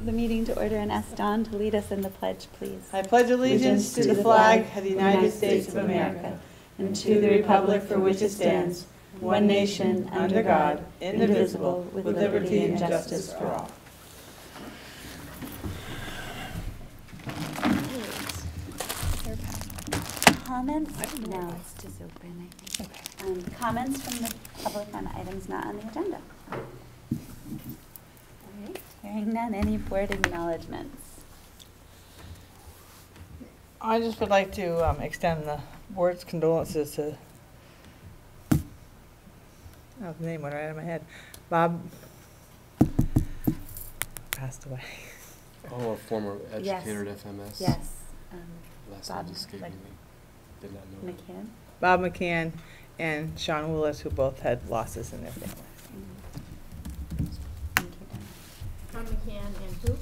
the meeting to order and ask Dawn to lead us in the pledge, please. I pledge allegiance to the flag of the United States of America and to the republic for which it stands, one nation, under God, indivisible, with liberty and justice for all. Comments? No, it's just open, I think. Okay. Comments from the public on items not on the agenda? All right. Hearing none, any board acknowledgements? I just would like to extend the board's condolences to, oh, the name went right out of my head, Bob passed away. Oh, a former educator at FMS? Yes. Last Bob, name escaped me. Did not know. McCann? Bob McCann and Sean Willis, who both had losses in their families. Thank you, Donna. Tom McCann and who?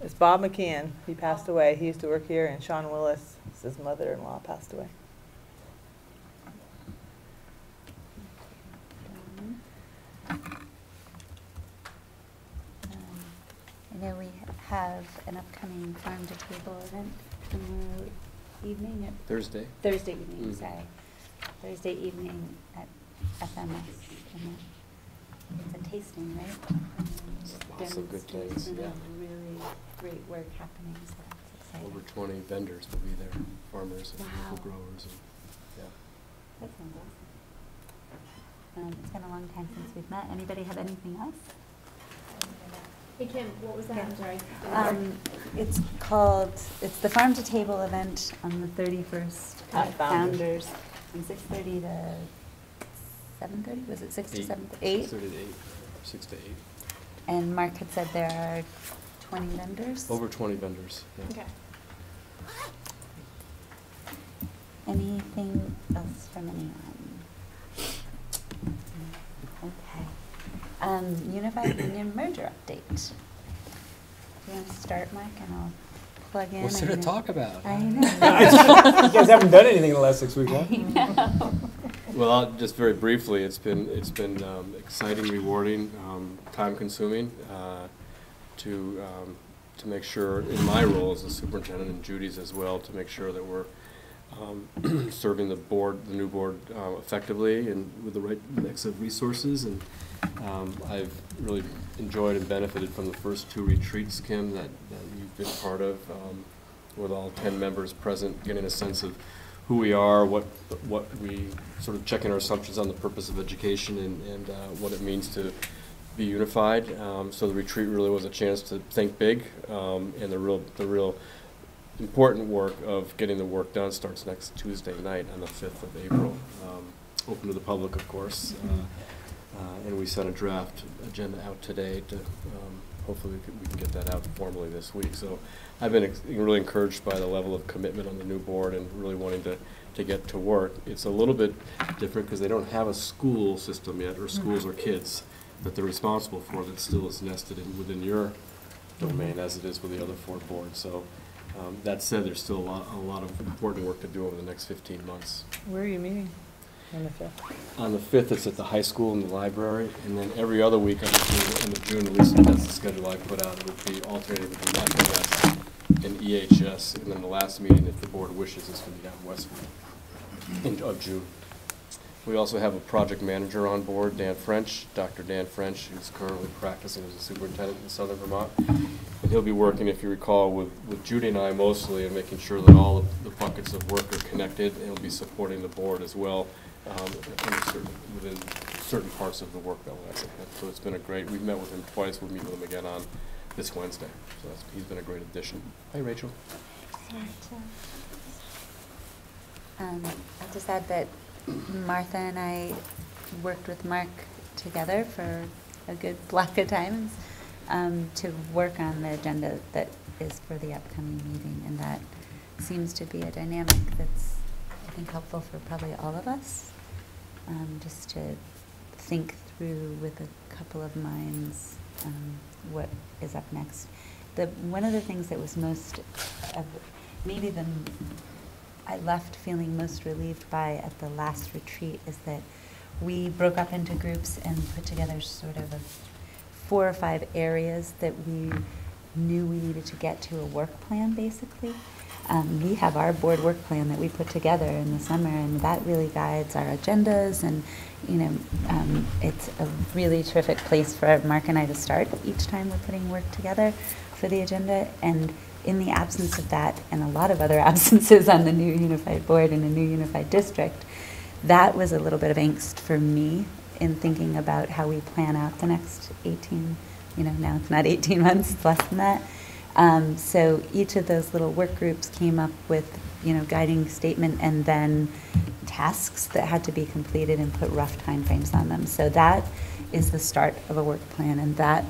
It's Bob McCann. He passed away. He used to work here, and Sean Willis, his mother-in-law, passed away. I know we have an upcoming farm to table event tomorrow evening at Thursday evening, sorry. Thursday evening at FMS. And it's a tasting, right? Lots of good things, yeah. Really great work happening, so that's exciting. Over 20 vendors will be there, farmers and Wow. local growers. And, yeah. That sounds awesome. It's been a long time since we've met. Anybody have anything else? Hey Kim, what was that? Yeah. I'm sorry. It's the Farm to Table event on the 31st At at Founders. Founders from 6:30 to 7:30? Was it 6 to 7? 8? 6:30 to 8, 6 to 8. And Mark had said there are 20 vendors. Over 20 vendors. Yeah. Okay. Anything else from anyone? Okay. Unified Union merger update. You want to start, Mike, and I'll plug in. What's there to talk about? I know. You guys haven't done anything in the last 6 weeks, huh? I know. Well, just very briefly, it's been exciting, rewarding, time-consuming to make sure, in my role as a superintendent and Judy's as well, to make sure that we're serving the new board, effectively and with the right mix of resources. And I've really enjoyed and benefited from the first 2 retreats, Kim, that you've been part of, with all 10 members present, getting a sense of who we are, what we sort of checking our assumptions on the purpose of education and what it means to be unified. So the retreat really was a chance to think big, and the real important work of getting the work done starts next Tuesday night on the 5th of April. Open to the public, of course. And we sent a draft agenda out today to hopefully we can get that out formally this week. So I've been really encouraged by the level of commitment on the new board and really wanting to get to work. It's a little bit different because they don't have a school system yet, or schools or kids that they're responsible for that still is nested within your domain as it is with the other 4 boards. So that said, there's still a lot of important work to do over the next 15 months. Where are you meeting? On the 5th? On the 5th, it's at the high school in the library, and then every other week on the end of June, at least that's the schedule I put out, it would be alternating between FMS and EHS, and then the last meeting, if the board wishes, is going to be out Westwood of June. We also have a project manager on board, Dan French, Dr. Dan French, who's currently practicing as a superintendent in Southern Vermont. And he'll be working, if you recall, with Judy and I mostly, and making sure that all of the buckets of work are connected, and he'll be supporting the board as well within certain parts of the work that we're asking him. So it's been we've met with him twice, we'll meet with him again on this Wednesday. So he's been a great addition. Hi, Rachel. I'll just add that Martha and I worked with Mark together for a good block of times to work on the agenda that is for the upcoming meeting, and that seems to be a dynamic that's, I think, helpful for probably all of us, just to think through with a couple of minds what is up next. One of the things that was I left feeling most relieved by at the last retreat is that we broke up into groups and put together sort of 4 or 5 areas that we knew we needed to get to a work plan, basically. We have our board work plan that we put together in the summer, and that really guides our agendas, and it's a really terrific place for Mark and I to start each time we're putting work together for the agenda. And in the absence of that, and a lot of other absences on the new unified board and a new unified district, that was a little bit of angst for me in thinking about how we plan out the next 18, now it's not 18 months, it's less than that. So each of those little work groups came up with, guiding statement and then tasks that had to be completed and put rough timeframes on them. So that is the start of a work plan, and that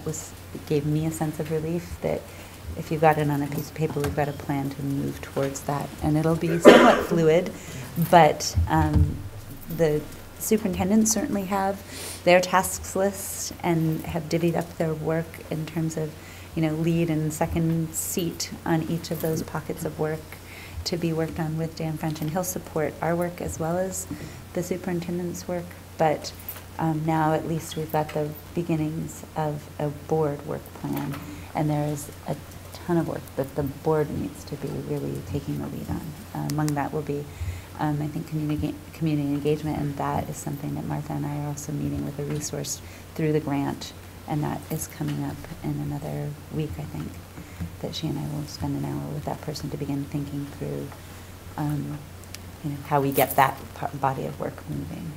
gave me a sense of relief that if you got it on a piece of paper, we've got a plan to move towards that. And it'll be somewhat fluid, but the superintendents certainly have their tasks list and have divvied up their work in terms of lead and second seat on each of those pockets of work to be worked on with Dan French, and he'll support our work as well as the superintendent's work. But now at least we've got the beginnings of a board work plan, and there is a ton of work that the board needs to be really taking the lead on. Among that will be, I think, community engagement, and that is something that Martha and I are also meeting with a resource through the grant. And that is coming up in another week, I think, that she and I will spend an hour with that person to begin thinking through, how we get that body of work moving.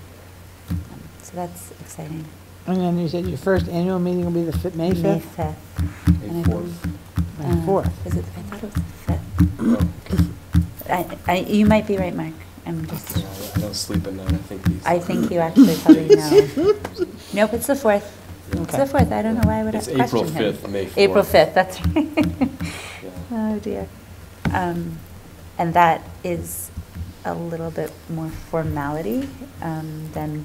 So that's exciting. And then you said your first annual meeting will be May 5th? May 5th. And I believe, May 4th. Is it? I thought it was the 5th. You might be right, Mark. I'm just. I don't sleep at night. I think you actually probably know. Nope, it's the 4th. It's the 4th. I don't know why I would have questioned April him. 5th, May 4th. April 5th, that's right. Yeah. Oh, dear. And that is a little bit more formality than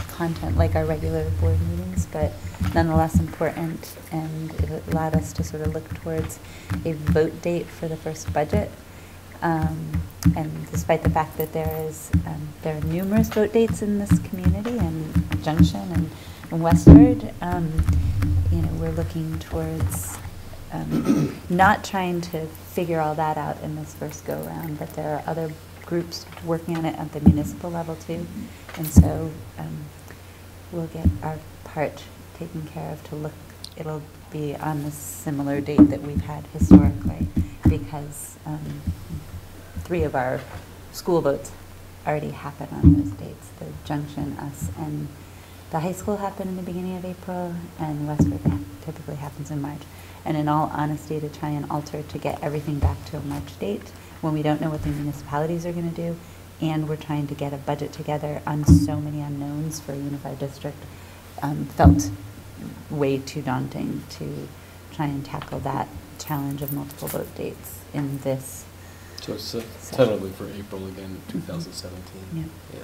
content, like our regular board meetings, but nonetheless important, and it allowed us to sort of look towards a vote date for the first budget. And despite the fact that there are numerous vote dates in this community, and Junction and Westward, we're looking towards not trying to figure all that out in this first go-round, but there are other groups working on it at the municipal level too, and so we'll get our part taken care of to look. It'll be on the similar date that we've had historically, because 3 of our school votes already happen on those dates. The Junction, us, and the high school happen in the beginning of April, and Westford typically happens in March. And in all honesty, to try and alter to get everything back to a March date when we don't know what the municipalities are going to do, and we're trying to get a budget together on so many unknowns for a unified district, felt way too daunting to try and tackle that challenge of multiple vote dates in this. So it's tentatively for April again, 2017. Yeah.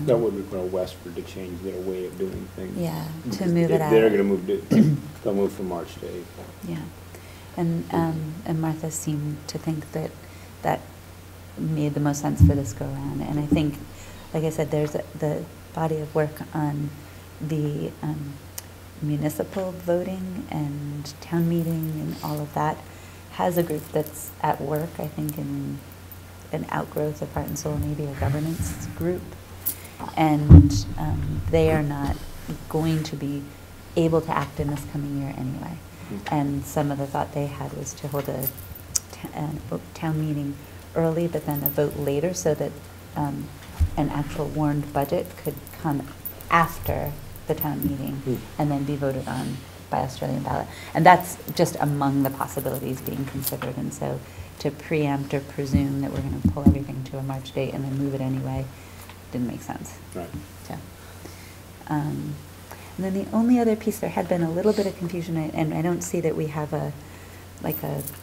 That would require Westford to change their way of doing things. Yeah, to move it out. They're going to move they'll move from March to April. Yeah, and Martha seemed to think that that made the most sense for this go-round. And I think, like I said, there's the body of work on the municipal voting and town meeting and all of that has a group that's at work, I think, in an outgrowth of Heart and Soul, maybe a governance group. And they are not going to be able to act in this coming year anyway. And some of the thought they had was to hold a town meeting early, but then a vote later, so that an actual warned budget could come after the town meeting and then be voted on by Australian ballot. And that's just among the possibilities being considered. And so to preempt or presume that we're going to pull everything to a March date and then move it anyway didn't make sense. Right. So, and then the only other piece, there had been a little bit of confusion, and I don't see that we have a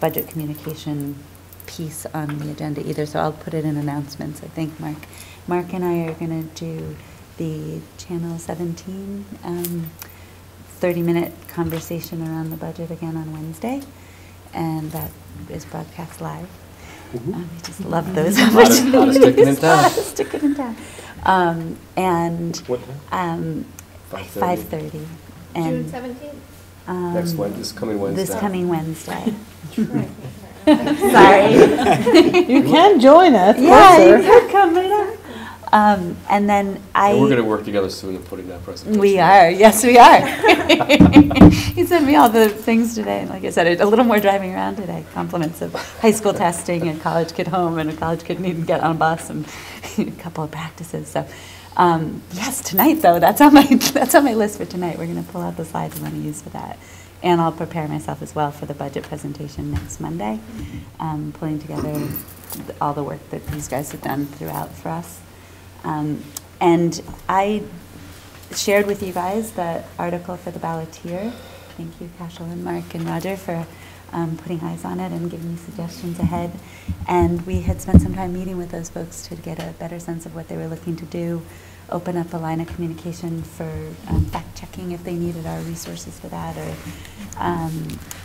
budget communication piece on the agenda either, so I'll put it in announcements. I think Mark and I are going to do the Channel 17 30-minute conversation around the budget again on Wednesday, and that is broadcast live. We just love those opportunities. Lot of sticking in town. Sticking in town. And What time? 5:30. June And 17th? This coming Wednesday. This coming Wednesday. Right. Sorry. You can join us. Yeah, you closer. could come right up. And then And we're going to work together soon in putting that presentation. We are, yes, we are. He sent me all the things today, and like I said, a little more driving around today. Compliments of high school testing, and college kid home, and a college kid needing to get on a bus, and a couple of practices. So, yes, tonight though, that's on my list for tonight. We're going to pull out the slides we want to use for that, and I'll prepare myself as well for the budget presentation next Monday, pulling together all the work that these guys have done throughout for us. And I shared with you guys the article for the Balloteer. Thank you, Cashel and Mark and Roger, for putting eyes on it and giving me suggestions ahead. And we had spent some time meeting with those folks to get a better sense of what they were looking to do, open up a line of communication for fact-checking if they needed our resources for that.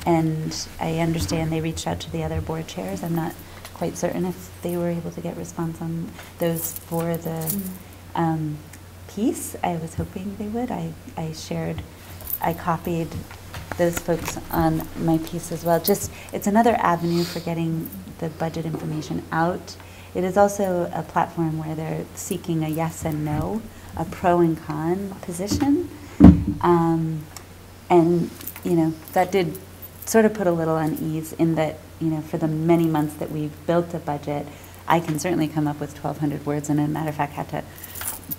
And I understand they reached out to the other board chairs. I'm not quite certain if they were able to get response on those for the piece. I was hoping they would. I copied those folks on my piece as well. Just, it's another avenue for getting the budget information out. It is also a platform where they're seeking a yes and no, a pro and con position. And, you know, that did sort of put a little unease in that, you know, for the many months that we've built a budget, I can certainly come up with 1,200 words, and as a matter of fact, had to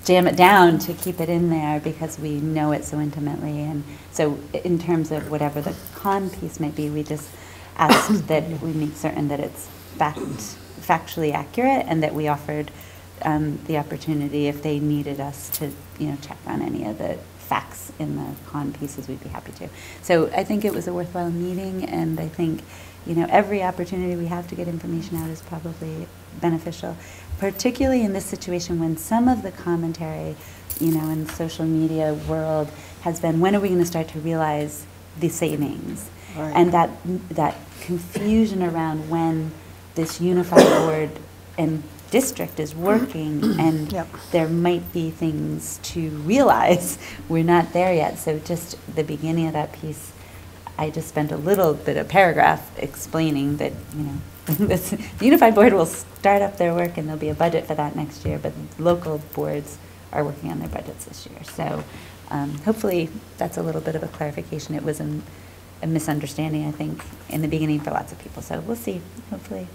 jam it down to keep it in there because we know it so intimately. And so in terms of whatever the con piece might be, we just asked that we make certain that it's factually accurate, and that we offered the opportunity, if they needed us to, you know, check on any of the facts in the con pieces, we'd be happy to. So I think it was a worthwhile meeting, and I think, you know, every opportunity we have to get information out is probably beneficial, particularly in this situation when some of the commentary, you know, in the social media world has been, when are we going to start to realize the savings? Right. And that confusion around when this unified board and district is working, and Yep. there might be things to realize. We're not there yet. So just the beginning of that piece, I just spent a little bit of paragraph explaining that, you know, the unified board will start up their work and there'll be a budget for that next year, but local boards are working on their budgets this year. So hopefully that's a little bit of a clarification. It was a misunderstanding, I think, in the beginning for lots of people. So we'll see, hopefully.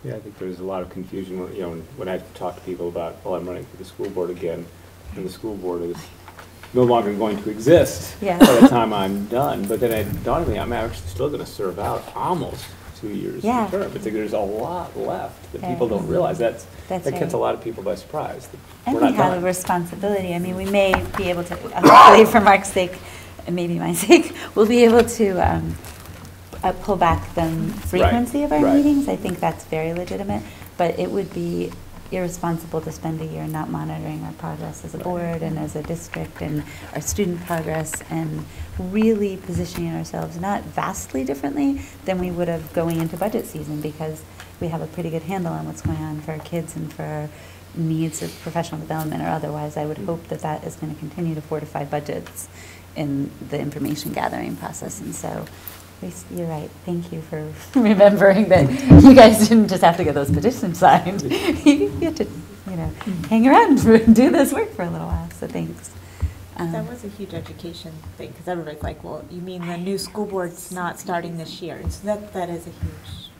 Yeah, I think there's a lot of confusion when, you know, when I talk to people about, well, I'm running for the school board again, and the school board is no longer going to exist Yeah. by the time I'm done. But then it dawned on me, I'm actually still going to serve out almost 2 years Yeah. in term. It's like there's a lot left that Right. people don't realize. That That's catches right. a lot of people by surprise. That And we're we not have a done. responsibility. I mean, we may be able to, hopefully for Mark's sake, and maybe my sake, we'll be able to pull back the frequency of our right. meetings. I think that's very legitimate, but it would be irresponsible to spend a year not monitoring our progress as a board and as a district and our student progress, and really positioning ourselves not vastly differently than we would have going into budget season, because we have a pretty good handle on what's going on for our kids and for our needs of professional development or otherwise. I would hope that that is going to continue to fortify budgets in the information gathering process. And so you're right. Thank you for remembering that you guys didn't just have to get those petitions signed. You get to, you know, hang around and do this work for a little while. So thanks. That was a huge education thing, because everybody's like, well, you mean the new school board's not starting this year? And so that is a huge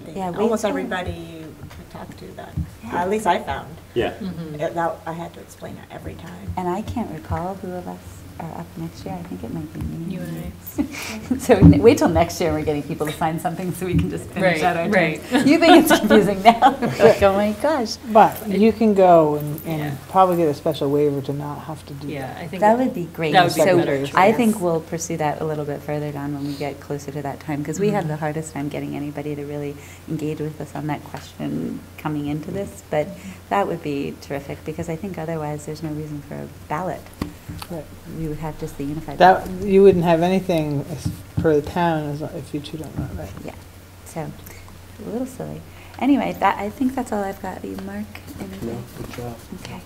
thing. Yeah, we Almost found- everybody you talk to that, Yeah. at least I found, Yeah. that I had to explain it every time. And I can't recall who of us are up next year. I think it might be me. You and I. So wait till next year we're getting people to sign something so we can just finish Right, out our right. terms. You think it's confusing now? Like, oh my gosh. But you can go and Yeah. probably get a special waiver to not have to do that. Yeah, I think. That would be great. That would be So better. I think we'll pursue that a little bit further down when we get closer to that time, because we had the hardest time getting anybody to really engage with us on that question coming into this. But that would be terrific, because I think otherwise there's no reason for a ballot. Right. We would have just the unified That, ballot. you wouldn't have anything for the town if you two don't know, right? Yeah, so a little silly. Anyway, I think that's all I've got. You, Mark? Anything? No, good job. Okay,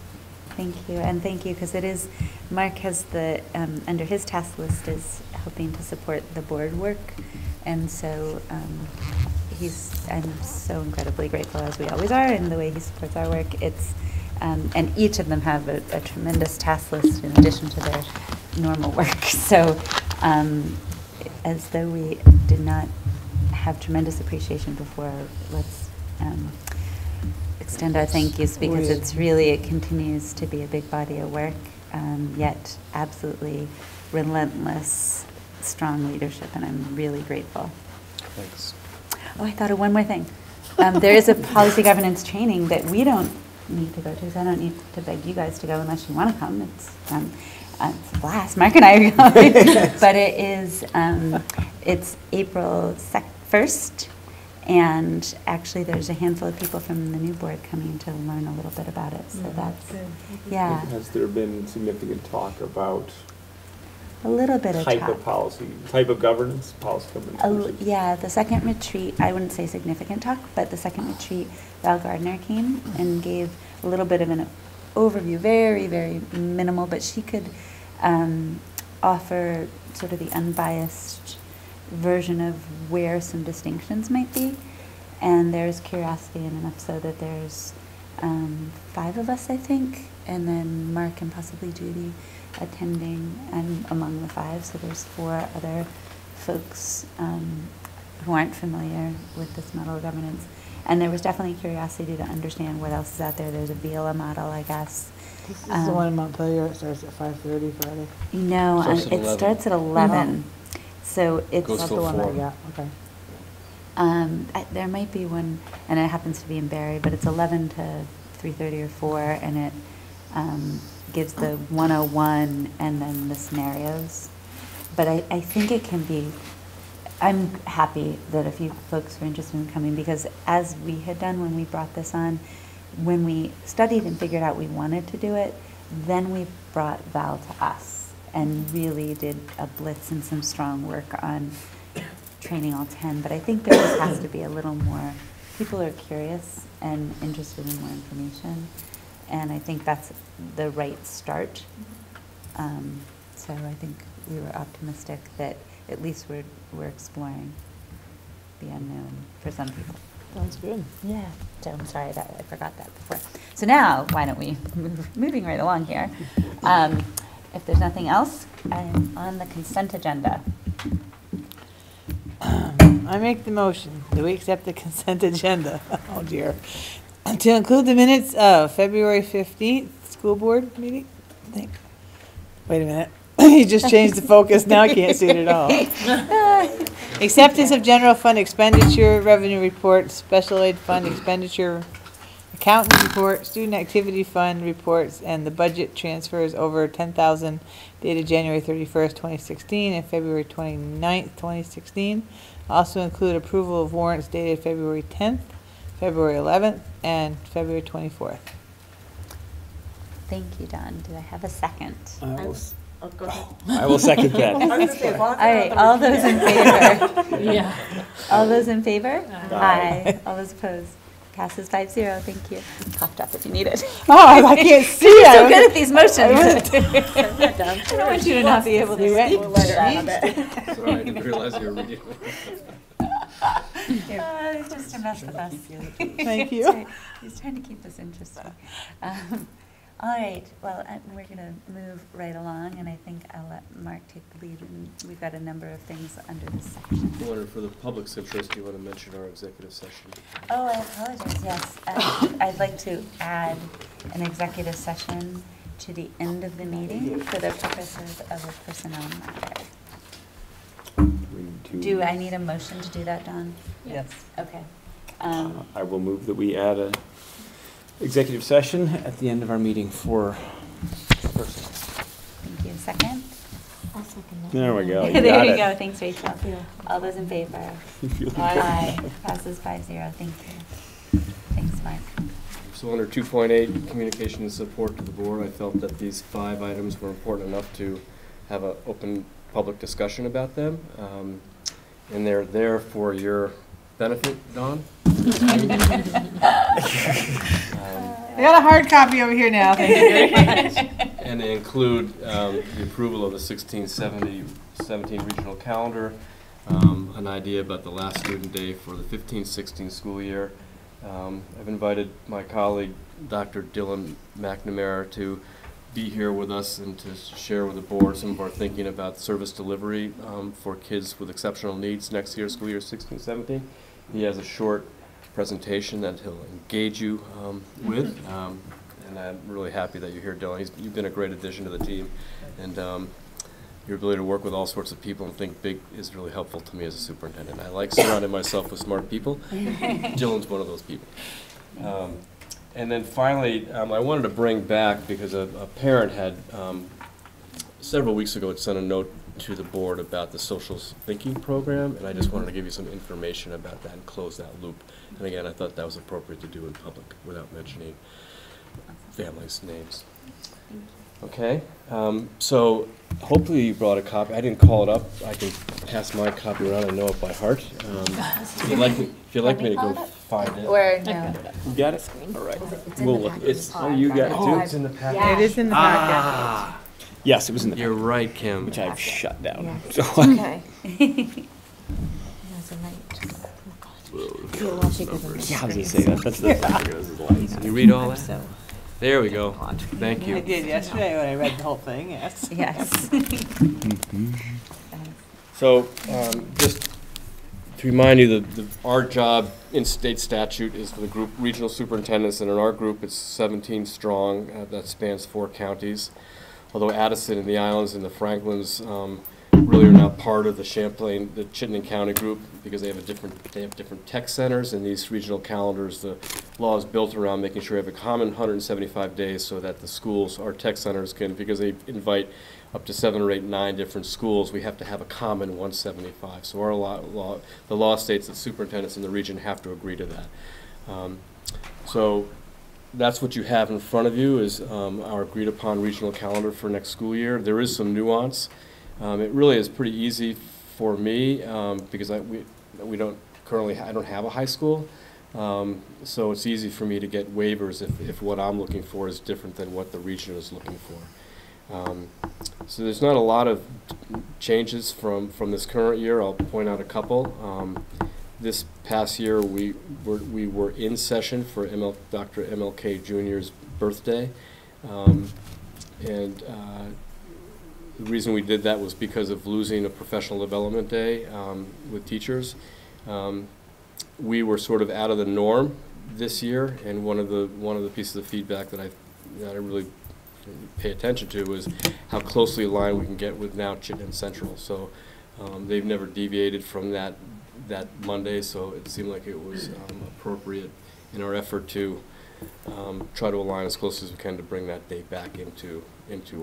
thank you, and thank you, because it is, Mark has the, under his task list is helping to support the board work. And so I'm so incredibly grateful, as we always are, in the way he supports our work. And each of them have a tremendous task list in addition to their normal work. So as though we did not have tremendous appreciation before, let's extend our thank yous, because it continues to be a big body of work, yet absolutely relentless, strong leadership, and I'm really grateful. Thanks. Oh, I thought of one more thing. There is a policy governance training that we don't need to go to, so I don't need to beg you guys to go unless you want to come. It's a blast. Mark and I are going. But it is, it's April 1st, and actually there's a handful of people from the new board coming to learn a little bit about it. So that's, yeah, Has there been significant talk about a little bit of type talk. of policy, type of governance, policy governance? Yeah, the second retreat, I wouldn't say significant talk, but the second retreat, Val Gardner came and gave a little bit of an overview, very, very minimal, but she could offer sort of the unbiased version of where some distinctions might be. And there's curiosity, and enough so that there's 5 of us, I think, and then Mark and possibly Judy attending, and among the 5, so there's 4 other folks who aren't familiar with this model of governance. And there was definitely curiosity to understand what else is out there. There's a VILA model, I guess. This is the one in Montpelier. It starts at 5:30 Friday. No, Starts at it 11. starts at 11. So it's Goes That's till the one 4. I got. Okay. There might be one, and it happens to be in Barry, but it's 11 to 3:30 or 4, and it gives the 101 and then the scenarios. But I think it can be, I'm happy that a few folks were interested in coming, because as we had done when we brought this on, when we studied and figured out we wanted to do it, then we brought Val to us and really did a blitz and some strong work on training all 10. But I think there just has to be a little more, people are curious and interested in more information, and I think that's the right start. So I think we were optimistic that at least we're exploring the unknown for some people. Sounds good. Yeah, so I'm sorry that I forgot that before. So now, why don't we moving right along here. If there's nothing else, I'm on the consent agenda. I make the motion that we accept the consent agenda. Oh dear. To include the minutes of February 15th school board meeting. I think. Wait a minute. You just changed the focus. Now I can't see it at all. Acceptance of general fund expenditure, revenue report, special aid fund expenditure, accountant report, student activity fund reports, and the budget transfers over 10,000 dated January 31st, 2016 and February 29th, 2016. Also include approval of warrants dated February 10th, February 11th, and February 24th. Thank you, Don. Do I have a second? Oh, go ahead. I will second that. All right, all those in favor? Yeah. All those in favor? Aye. All those opposed? Passes 5-0. Thank you. Cough drop if you need it. Oh, I can't see You're so it. good at these motions. I don't want you to not be able to See see it? Sorry, I didn't realize you were reading. It's just to mess with us. Thank you. That's right. He's trying to keep this interesting. All right, well, we're going to move right along, and I think I'll let Mark take the lead. And we've got a number of things under this section. I wonder, for the public's interest, do you want to mention our executive session? Oh, I apologize, yes. I'd like to add an executive session to the end of the meeting for the purposes of a personnel matter. Do I need a motion to do that, Don? Yes. Okay. I will move that we add a executive session at the end of our meeting for personnel. Thank you. Second? I'll second that. There we go. There got you it. go. Thanks, Rachel. All those in favor? Aye. Passes 5-0. Thank you. Thanks, Mark. So under 2.8, communication and support to the board, I felt that these 5 items were important enough to have an open public discussion about them. And they're there for your benefit, Don. I got a hard copy over here now. Thank you very much. And they include the approval of the 1670 17 regional calendar, an idea about the last student day for the 15-16 school year. I've invited my colleague, Dr. Dylan McNamara, to be here with us and to share with the board some of our thinking about service delivery for kids with exceptional needs next year, school year 16-17. He has a short presentation that he'll engage you with, and I'm really happy that you're here, Dylan. You've been a great addition to the team, and your ability to work with all sorts of people and think big is really helpful to me as a superintendent. I like surrounding myself with smart people. Dylan's one of those people. And then finally, I wanted to bring back, because a parent had, several weeks ago, had sent a note to the board about the social thinking program, and I just wanted to give you some information about that and close that loop. And again, I thought that was appropriate to do in public without mentioning families' names. Okay, so hopefully you brought a copy. I didn't call it up. I can pass my copy around. I know it by heart. If you'd like me to go find it. Or no. You got it? All right. It's in We'll the look. packet. It's, oh, you got it too? It's in the packet. Yeah. It is in the packet. Yes, it was in the You're packet, right, Kim. which I've shut down. Yeah. So Okay. That's a night. Feel well bigger than this Yeah, I was gonna screen. say that. That's the lights. You read all that? So, There we go. Thank I you. did yesterday when I read the whole thing, yes. Yes. So, just to remind you, our job in state statute is for the group regional superintendents, and in our group, it's 17 strong. That spans 4 counties. Although Addison and the Islands and the Franklins really are not part of the Champlain, the Chittenden County group, because they have different tech centers, and these regional calendars, the law is built around making sure we have a common 175 days so that the schools, our tech centers can, because they invite up to 7 or 8, 9 different schools, we have to have a common 175. So the law states that superintendents in the region have to agree to that. So that's what you have in front of you is our agreed upon regional calendar for next school year. There is some nuance. It really is pretty easy for me because we don't currently, I don't have a high school. So it's easy for me to get waivers if what I'm looking for is different than what the region is looking for. So there's not a lot of changes from this current year. I'll point out a couple. This past year, we were in session for Dr. MLK Jr.'s birthday. The reason we did that was because of losing a professional development day with teachers. We were sort of out of the norm this year, and one of the pieces of feedback that I really pay attention to is how closely aligned we can get with now Chittenden Central. So they've never deviated from that Monday, so it seemed like it was appropriate in our effort to try to align as close as we can to bring that day back into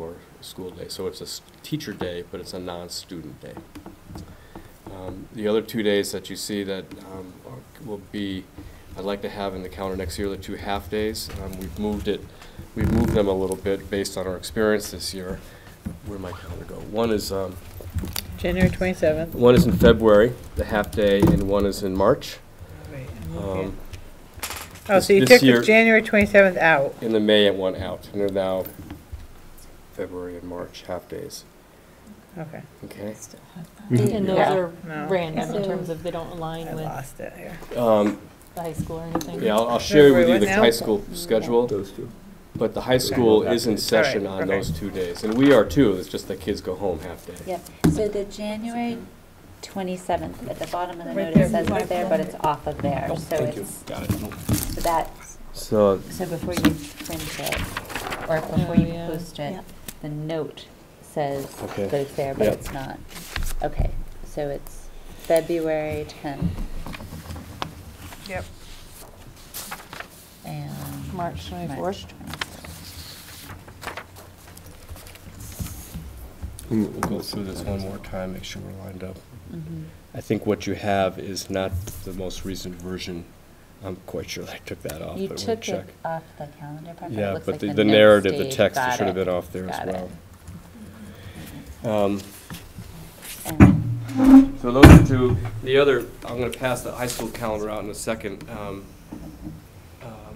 our school day. So it's a teacher day, but it's a non-student day. The other 2 days that you see that will be, I'd like to have in the calendar next year, the 2 half days. We've moved them a little bit based on our experience this year. Where'd my calendar go? One is January 27th. one is in February, the half day, and one is in March. Wait, I'm looking. Um, Oh, so you this took the year- January 27th out. In the May it went out, and they're now February and March half days. Okay. Okay. And those Yeah. are No. random in So- terms of they don't align I with lost it here. the high school or anything. Yeah, I'll share with you February the what high now? school schedule, Those two. but the high school Okay. is in session All right, on okay. those 2 days, and we are too. It's just that kids go home half day. Yep. So the January 27th, at the bottom of the Right note, there. it says it's there, but it's off of there. Oh, So Thank you. it's, Got it. so that, So so before you print it, or before you yeah. post it, Yep. the note says Okay. that it's there, but Yep. it's not. Okay, so it's February 10th Yep. and March 24th. March 24th. we'll go through this one more time, make sure we're lined up. Mhm. I think what you have is not the most recent version. I'm quite sure I took that off, You but we'll took check. it off the calendar part, but it Yeah, looks but like the note narrative, the stayed. text, it Got should have it. been off there as Got it. well. And So those are two. The other, I'm going to pass the high school calendar out in a second.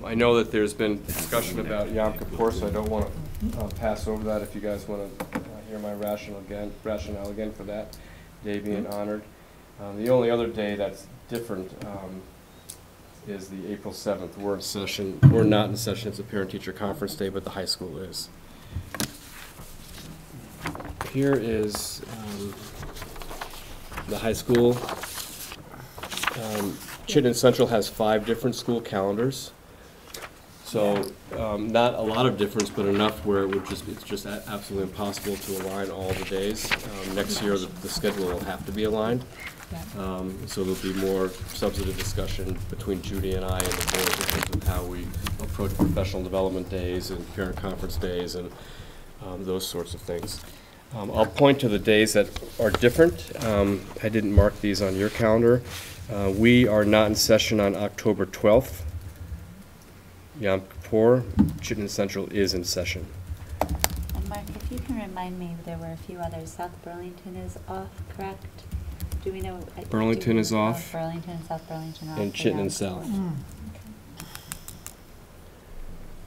I know that there's been discussion about Yom Kippur, so I don't want to pass over that if you guys want to hear my rationale again for that day being honored. The only other day that's different is the April 7th. We're in session. We're not in session. It's a parent-teacher conference day, but the high school is. Here is the high school. Chittenden Central has 5 different school calendars. So not a lot of difference, but enough where it's just absolutely impossible to align all the days. Next year, the schedule will have to be aligned. So there'll be more substantive discussion between Judy and I and the board in terms of how we approach professional development days and parent conference days and those sorts of things. I'll point to the days that are different. I didn't mark these on your calendar. We are not in session on October 12th. Yom Kippur, Chittenden Central is in session. And Mark, if you can remind me, there were a few others. South Burlington is off, correct? Do we know? Burlington is off. Burlington and South Burlington are off. And for Chittenden Yom South. Kippur.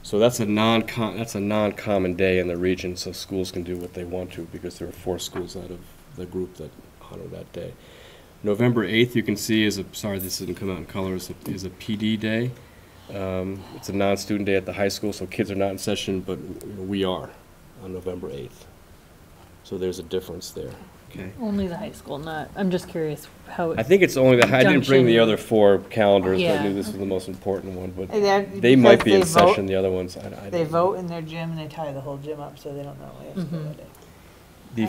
So that's a non-common day in the region, so schools can do what they want to because there are 4 schools out of the group that honor that day. November 8th, you can see is sorry, this didn't come out in color, is a PD day. It's a non-student day at the high school, so kids are not in session, but we are on November 8th. So there's a difference there. Okay. Only the high school, not, I'm just curious how. I think it's only I didn't bring the Junction. other 4 calendars, but I Yeah. knew this was the most important one, but And they might because be in they vote- session, the other ones, I They don't know. vote in their gym and they tie the whole gym up, so they don't know what they have to do that day.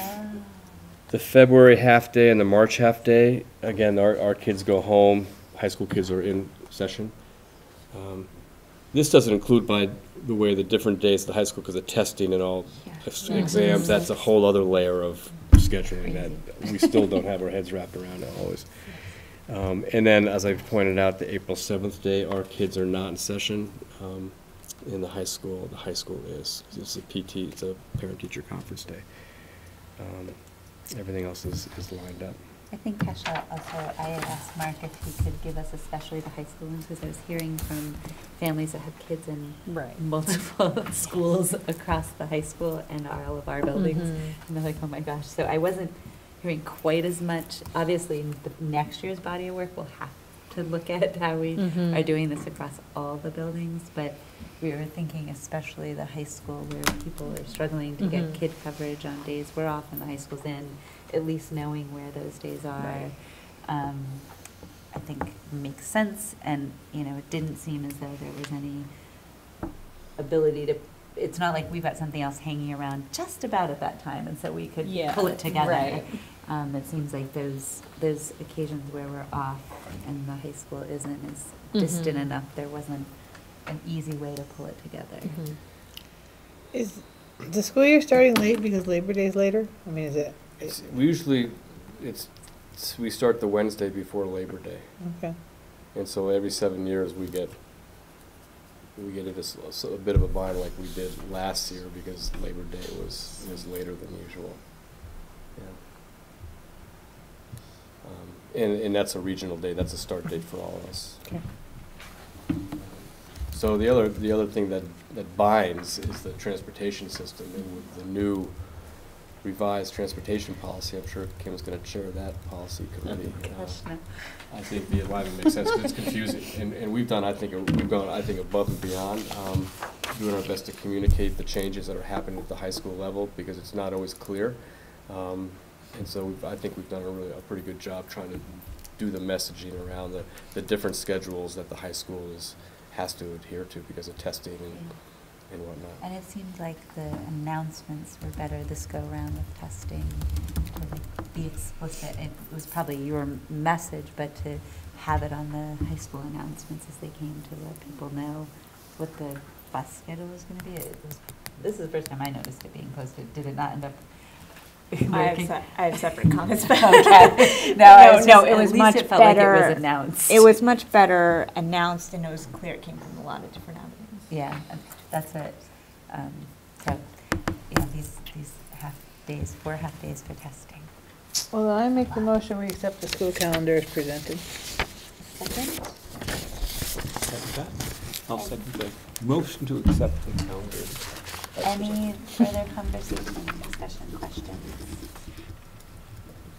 The February half day and the March half day, again, our kids go home, high school kids are in session. This doesn't include, by the way, the different days at the high school because of testing and all exams. That's a whole other layer of scheduling that we still don't have our heads wrapped around always. And then, as I've pointed out, the April 7th day, our kids are not in session in the high school. The high school is. It's a PT, it's a parent-teacher conference day. Everything else is lined up. I think Kesha also, I had asked Mark if he could give us, especially the high school ones, because I was hearing from families that have kids in Right. multiple schools across the high school and all of our buildings. Mhm. And they're like, oh my gosh. So I wasn't hearing quite as much. Obviously, in the next year's body of work, we'll have to look at how we Mhm. are doing this across all the buildings. But we were thinking especially the high school where people are struggling to get Mhm. kid coverage on days we're off and the high school's in, at least knowing where those days are, Right. I think makes sense. And, it didn't seem as though there was any ability to, it's not like we've got something else hanging around just about at that time, and so we could Yeah, pull it together. right. It seems like those occasions where we're off and the high school isn't is distant Mhm. enough, there wasn't an easy way to pull it together. Mhm. Is the school year starting late because Labor Day's later? I mean, is it? We usually, we start the Wednesday before Labor Day. Okay. And so every 7 years, we get a bit of a bind like we did last year because Labor Day was later than usual. Yeah. And that's a regional day. That's a start date for all of us. Okay. So the other thing that binds is the transportation system, and with the new revised transportation policy, I'm sure Kim's going to chair that policy committee. Gosh, no. I think the alignment makes sense because it's confusing, and we've gone, I think, above and beyond, doing our best to communicate the changes that are happening at the high school level because it's not always clear, and so I think we've done a pretty good job trying to do the messaging around the different schedules that the high school has to adhere to because of testing and whatnot. And it seems like the announcements were better this go-round with testing, to be explicit. It was probably your message, but to have it on the high school announcements as they came to let people know what the bus schedule was going to be. This is the first time I noticed it being posted. Did it not end up working? I have separate comments. But Okay. No, it was at least much it felt better. like it was announced. It was much better announced, and it was clear it came from a lot of different avenues. Yeah, that's it. So, these half days, 4 half days for testing. Well, I make the motion, we accept the school calendar as presented. Second? I'll second the motion to accept the calendar. Any further conversation, discussion, questions?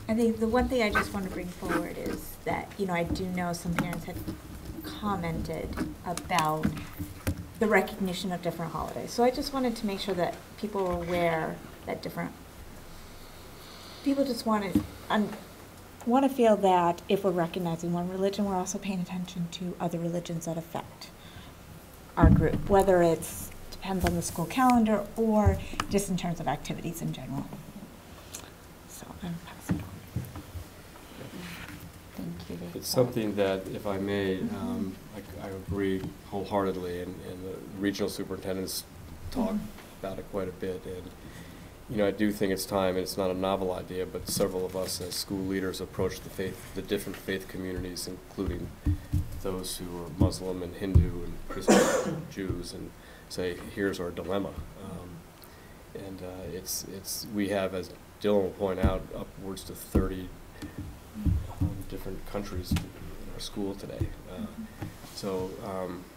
I think the one thing I just want to bring forward is that, I do know some parents had commented about the recognition of different holidays. So I just wanted to make sure that people were aware that people just want to feel that if we're recognizing one religion, we're also paying attention to other religions that affect our group, whether it's depends on the school calendar or just in terms of activities in general. So I'm passing it on. Thank you. Rachel. It's something that, if I may, I agree wholeheartedly, and the regional superintendents talk about it quite a bit. And I do think it's time, and it's not a novel idea, but several of us as school leaders approach the different faith communities, including those who are Muslim and Hindu and Christian and Jews, and say, here's our dilemma. We have, as Dylan will point out, upwards to 30 different countries in our school today. So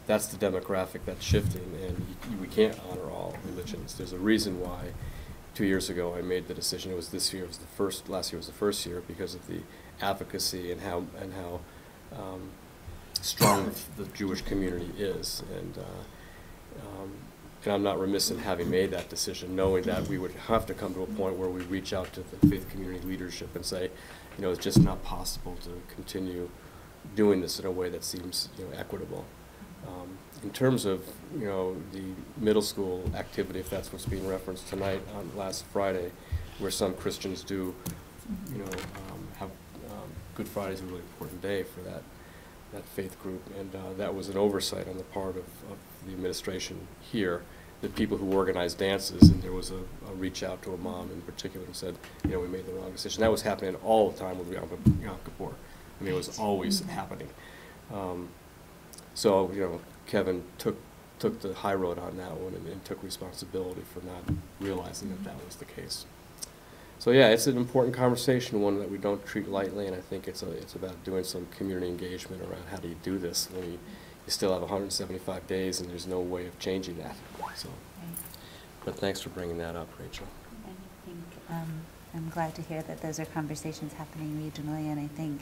that's the demographic that's shifting, and we can't honor all religions. There's a reason why 2 years ago I made the decision. It was last year was the first year, because of the advocacy and how strong the Jewish community is. And I'm not remiss in having made that decision, knowing that we would have to come to a point where we reach out to the faith community leadership and say, it's just not possible to continue doing this in a way that seems, equitable. In terms of, the middle school activity, if that's what's being referenced tonight on last Friday, where some Christians do, have Good Friday is a really important day for that faith group, and that was an oversight on the part of the administration here. The people who organized dances, and there was a reach out to a mom in particular and said, we made the wrong decision. That was happening all the time with Yom Kippur. I mean, it was always happening. So, Kevin took the high road on that one and took responsibility for not realizing that was the case. So yeah, it's an important conversation, one that we don't treat lightly, and I think it's about doing some community engagement around how do you do this when you still have 175 days and there's no way of changing that. So, but thanks for bringing that up, Rachel. I think I'm glad to hear that those are conversations happening regionally, and I think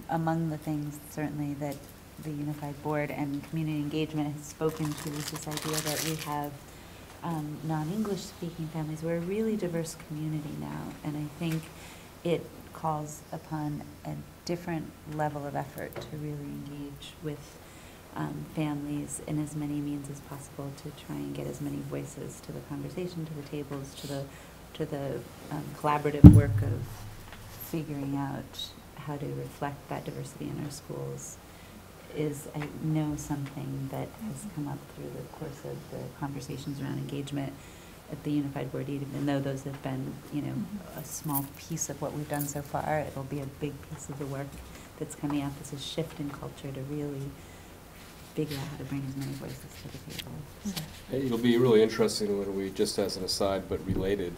among the things certainly that the Unified Board and community engagement has spoken to is this idea that we have non-English speaking families. We're a really diverse community now, and I think it calls upon a different level of effort to really engage with families in as many means as possible to try and get as many voices to the conversation, to the tables, to the collaborative work of figuring out how to reflect that diversity in our schools is, I know, something that has come up through the course of the conversations around engagement at the Unified Board, even though those have been, a small piece of what we've done so far. It'll be a big piece of the work that's coming out. This is shift in culture to really figure out how to bring as many voices to the table. So. It'll be really interesting when we, just as an aside but related,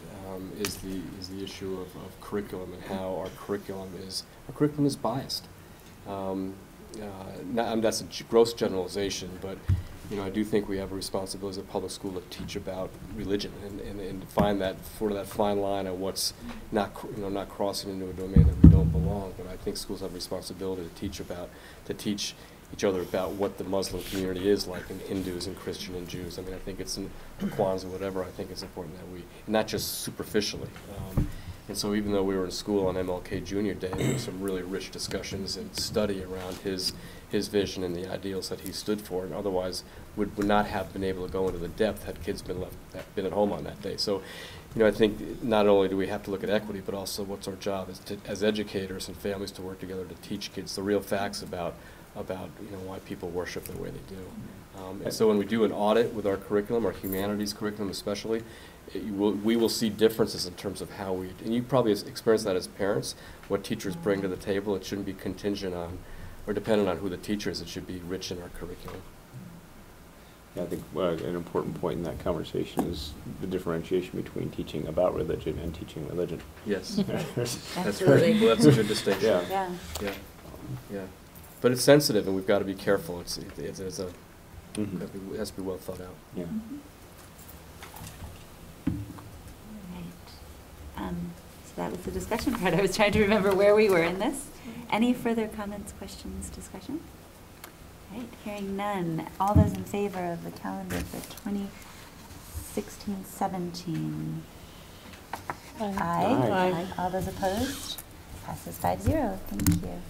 is the issue of curriculum and how our curriculum is biased. That's a gross generalization, but I do think we have a responsibility as a public school to teach about religion and find that fine line of what's not crossing into a domain that we don't belong. But I think schools have a responsibility to teach each other about what the Muslim community is like, and Hindus and Christian and Jews. I mean, I think it's in Kwanzaa, whatever. I think it's important that we, not just superficially. And so even though we were in school on MLK Junior Day, there were some really rich discussions and study around his vision and the ideals that he stood for, and otherwise would not have been able to go into the depth had kids been at home on that day. So, I think not only do we have to look at equity, but also what's our job as educators and families to work together to teach kids the real facts about why people worship the way they do. And so when we do an audit with our curriculum, our humanities curriculum especially, we will see differences in terms of how and you probably experienced that as parents, what teachers bring to the table. It shouldn't be contingent on or dependent on who the teacher is. It should be rich in our curriculum. Yeah, I think an important point in that conversation is the differentiation between teaching about religion and teaching religion. Yes. That's Absolutely. right. Well, that's a good distinction. Yeah. Yeah. Yeah. But it's sensitive, and we've got to be careful. Mhm. It has to be well thought out. Yeah. Right. So that was the discussion part. I was trying to remember where we were in this. Any further comments, questions, discussion? Right, hearing none. All those in favor of the calendar for 2016-17? Aye. Aye. All those opposed? Passes 5-0. Thank you.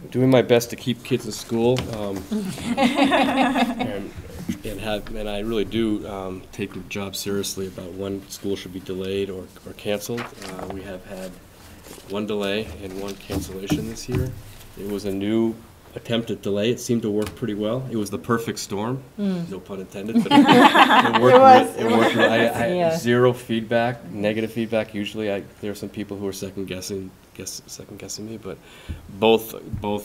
Doing my best to keep kids in school, and I really do take the job seriously about when school should be delayed or canceled. We have had one delay and one cancellation this year. It was a new attempted delay. It seemed to work pretty well. It was the perfect storm, no pun intended, but it worked. It worked. I Yeah. had zero feedback, negative feedback. Usually, there are some people who are second guessing me, but both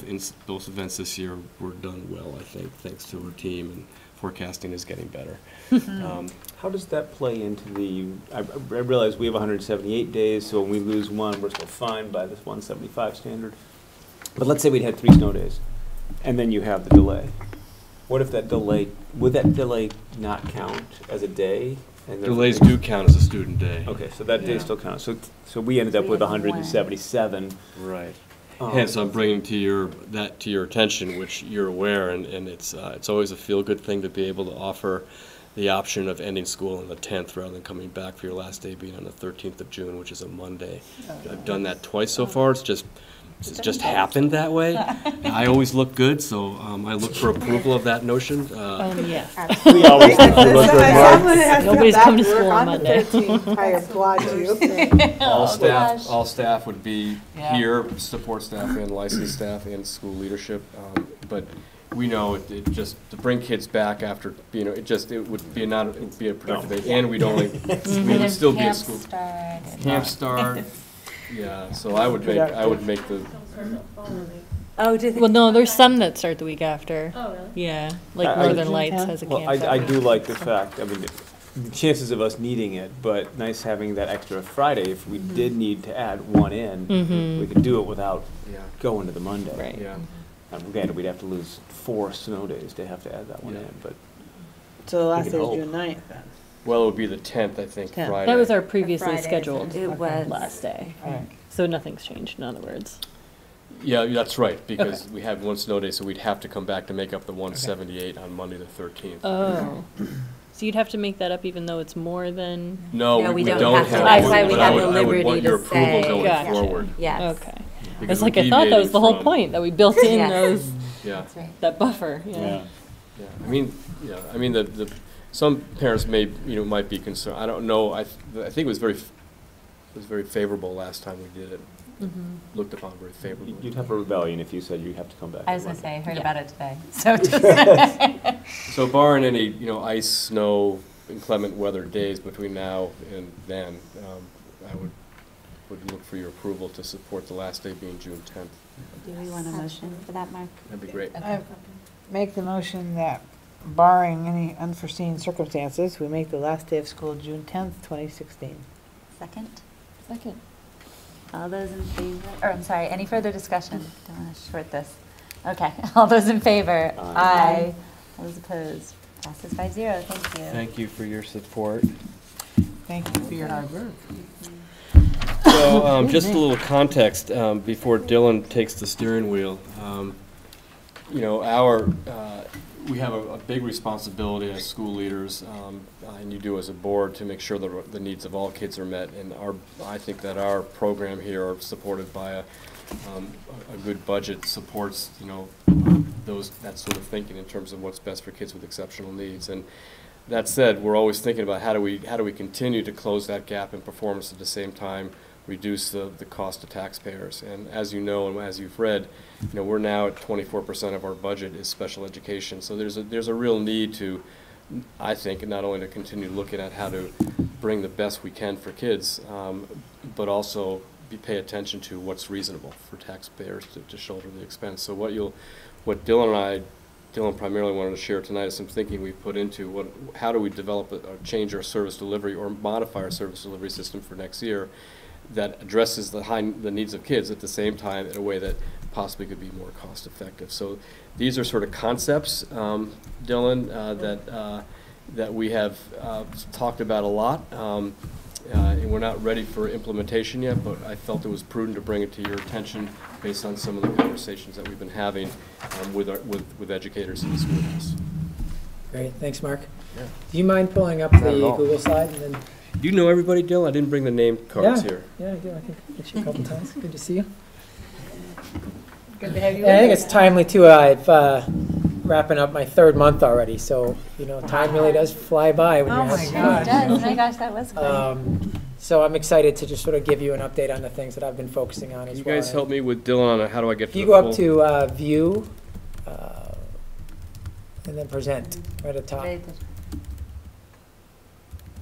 events this year were done well. I think thanks to our team, and forecasting is getting better. How does that play into I realize we have 178 days, so when we lose one, we're still fine by this 175 standard. But let's say we'd had 3 snow days, and then you have the delay. What if would that delay not count as a day? And Delays do count as a student day. Okay, so that day Yeah. still counts. So we ended up We with had 177. Right. Hence, I'm bringing to your attention, which you're aware, and it's always a feel-good thing to be able to offer the option of ending school on the 10th rather than coming back for your last day being on the 13th of June, which is a Monday. I've done that twice so far. It's just happened that way. I always look good, so I look for approval of that notion. Yeah. We always think we look good, Mark. Nobody's come to school on Monday. I applaud you. All staff would be Yeah. here, support staff and licensed staff and school leadership. But we know it just, to bring kids back after, it would be a productive day, and we would still be a school. Camp start, yeah, so I would make the, Oh, do Well, no, there's some that start the week after. Oh, really? Yeah, like I- Northern Lights has a Well, camp. I do like the fact, the chances of us needing it, but nice having that extra Friday. If we did need to add one in, Mhm. we could do it without yeah, going to the Monday. Right. yeah. Granted, we'd have to lose 4 snow days to have to add that one Yeah. in, but So the last We day can is hope. June 9th then. Well, it would be the 10th, I think, 10th. Friday. That was our previously Friday, scheduled It was. last day. All right. So nothing's changed, in other words. Yeah, that's right, because we had one snow day, so we'd have to come back to make up the 178 on Monday, the 13th. Oh. So you'd have to make that up even though it's more than, No, No, we we don't don't have have to. to. That's why we but I have would- the I would liberty want your to approval say. going Gotcha. forward. Yes. okay. because It's we're like, I thought that was the whole deviating point, that we built in Yes. those, Yeah, That's right. that buffer, yeah. yeah. I mean, the some parents might be concerned. I don't know. I think it was very favorable last time we did it. Mhm. Looked upon very favorably. you'd have a rebellion if you said you have to come back. I was on gonna say, I Monday. heard Yeah. about it today, so just. So barring any, ice, snow, inclement weather days between now and then, I would look for your approval to support the last day being June 10th. Do we want a motion for that, Mark? That'd be great. I make the motion that barring any unforeseen circumstances, we make the last day of school June 10th, 2016. Second? Second. All those in favor, or I'm sorry, any further discussion? Don't want to short this. Okay, all those in favor? Aye. All those opposed? Passes 5-0, thank you. Thank you for your support. Thank you for your hard work. So, just a little context before Dylan takes the steering wheel. We have a big responsibility as school leaders, and you do as a board, to make sure that the needs of all kids are met. And I think that our program here, are supported by a good budget, supports that sort of thinking in terms of what's best for kids with exceptional needs. And that said, we're always thinking about how do we continue to close that gap in performance at the same time reduce the cost to taxpayers. And as you know, and as you've read, we're now at 24% of our budget is special education. So there's a real need to, I think, not only to continue looking at how to bring the best we can for kids, but also pay attention to what's reasonable for taxpayers to shoulder the expense. So what Dylan primarily wanted to share tonight is some thinking we've put into how do we develop or change our service delivery or modify our service delivery system for next year. that addresses the needs of kids at the same time in a way that possibly could be more cost effective. So these are sort of concepts, Dylan, that we have talked about a lot. And we're not ready for implementation yet, but I felt it was prudent to bring it to your attention based on some of the conversations that we've been having with educators in the schoolhouse. Great, thanks, Mark. Yeah. Do you mind pulling up Not the at all. Google slide and then? Do you know everybody, Dylan? I didn't bring the name cards here. Yeah, I do. I think I've met you a couple times. Good to see you. Good to have you. Yeah, I think it's timely too. I've wrapping up my 3rd month already, so time really does fly by when Oh you're my having gosh. It does. My gosh, that was quick. So I'm excited to just sort of give you an update on the things that I've been focusing on as You well. guys help me with Dylan on how do I get If to you the go full- up to view and then present right at the top. Very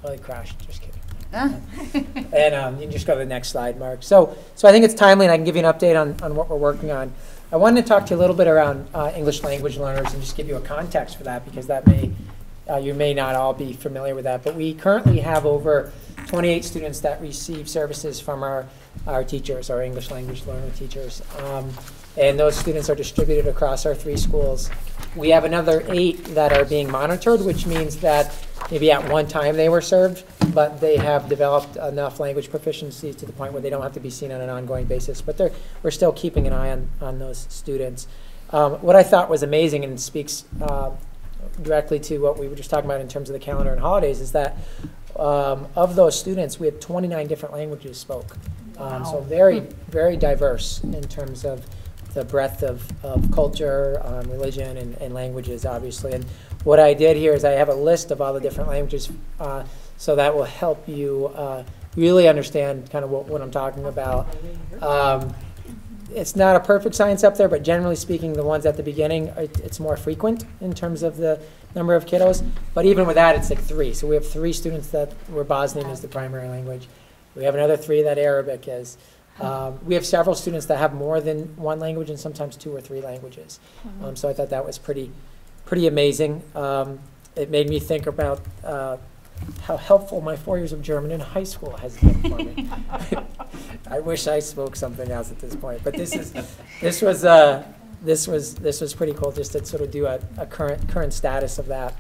Oh, it crashed. Just kidding. good. And you can just go to the next slide, Mark. So I think it's timely, and I can give you an update on what we're working on. I wanted to talk to you a little bit around English language learners and just give you a context for that, because that you may not all be familiar with that. But we currently have over 28 students that receive services from our teachers, our English language learner teachers. And those students are distributed across our 3 schools. We have another 8 that are being monitored, which means that maybe at one time they were served, but they have developed enough language proficiency to the point where they don't have to be seen on an ongoing basis. But we're still keeping an eye on those students. What I thought was amazing, and speaks directly to what we were just talking about in terms of the calendar and holidays, is that of those students, we had 29 different languages spoke. So very, very diverse in terms of the breadth of culture, religion, and languages, obviously. And what I did here is I have a list of all the different languages, so that will help you really understand kind of what I'm talking about. It's not a perfect science up there, but generally speaking, the ones at the beginning, it's more frequent in terms of the number of kiddos. But even with that, it's like 3. So we have 3 students where Bosnian is the primary language. We have another 3 that Arabic is. We have several students that have more than 1 language, and sometimes 2 or 3 languages. So I thought that was pretty amazing. It made me think about how helpful my 4 years of German in high school has been for me. I wish I spoke something else at this point, but this was pretty cool just to sort of do a current status of that.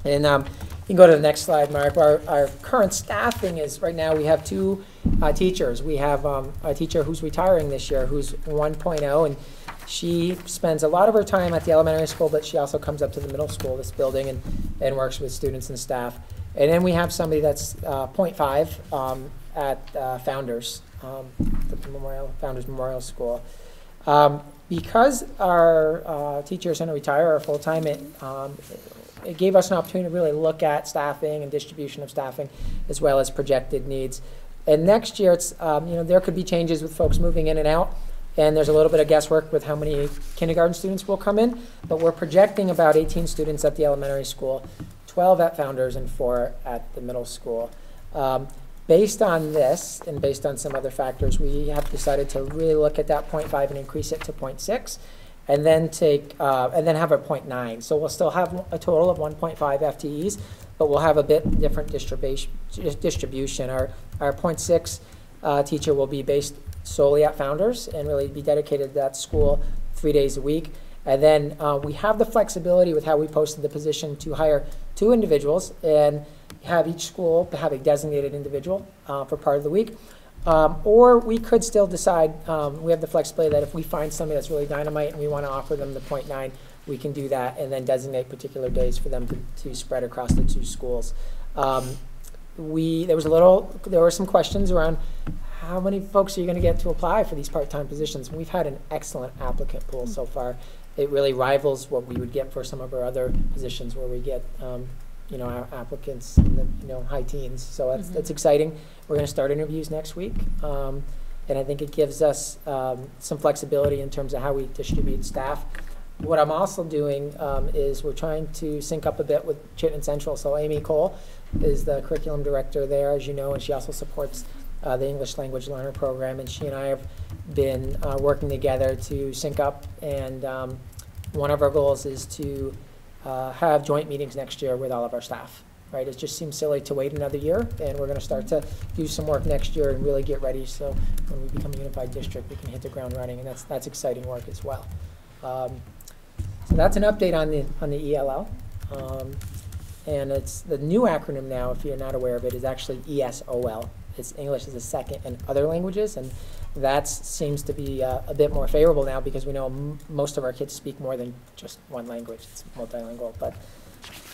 And you can go to the next slide, Mark. Our current staffing is, right now we have 2 teachers. We have a teacher who's retiring this year, who's 1.0, and she spends a lot of her time at the elementary school, but she also comes up to the middle school, this building, and works with students and staff. And then we have somebody that's 0.5 at Founders, the Founders Memorial School. Because our teachers are going to retire or full-time, it gave us an opportunity to really look at staffing and distribution of staffing, as well as projected needs. And next year, it's there could be changes with folks moving in and out, and there's a little bit of guesswork with how many kindergarten students will come in, but we're projecting about 18 students at the elementary school, 12 at Founders, and 4 at the middle school. Based on this, and based on some other factors, we have decided to really look at that 0.5 and increase it to 0.6. And then have a 0.9. So we'll still have a total of 1.5 FTEs, but we'll have a bit different distribution. Our 0.6 teacher will be based solely at Founders and really be dedicated to that school 3 days a week. And then we have the flexibility with how we posted the position to hire 2 individuals and have each school have a designated individual for part of the week. Or we could still decide, we have the flexibility that if we find somebody that's really dynamite and we want to offer them the 0.9, we can do that and then designate particular days for them to spread across the 2 schools. There were some questions around how many folks are you going to get to apply for these part-time positions. We've had an excellent applicant pool so far. It really rivals what we would get for some of our other positions where we get our applicants in the high teens. So that's exciting. We're going to start interviews next week, and I think it gives us some flexibility in terms of how we distribute staff. What I'm also doing is we're trying to sync up a bit with Chittenden Central. So Amy Cole is the curriculum director there, as you know, and she also supports the English Language Learner Program, and she and I have been working together to sync up, and one of our goals is to have joint meetings next year with all of our staff. right? It just seems silly to wait another year, and we're going to start to do some work next year and really get ready, so when we become a unified district, we can hit the ground running, and that's exciting work as well. So that's an update on the ELL. And it's the new acronym now, if you're not aware of it, is actually ESOL. It's English as a Second and Other Languages, and that seems to be a bit more favorable now because we know most of our kids speak more than just one language. It's multilingual, but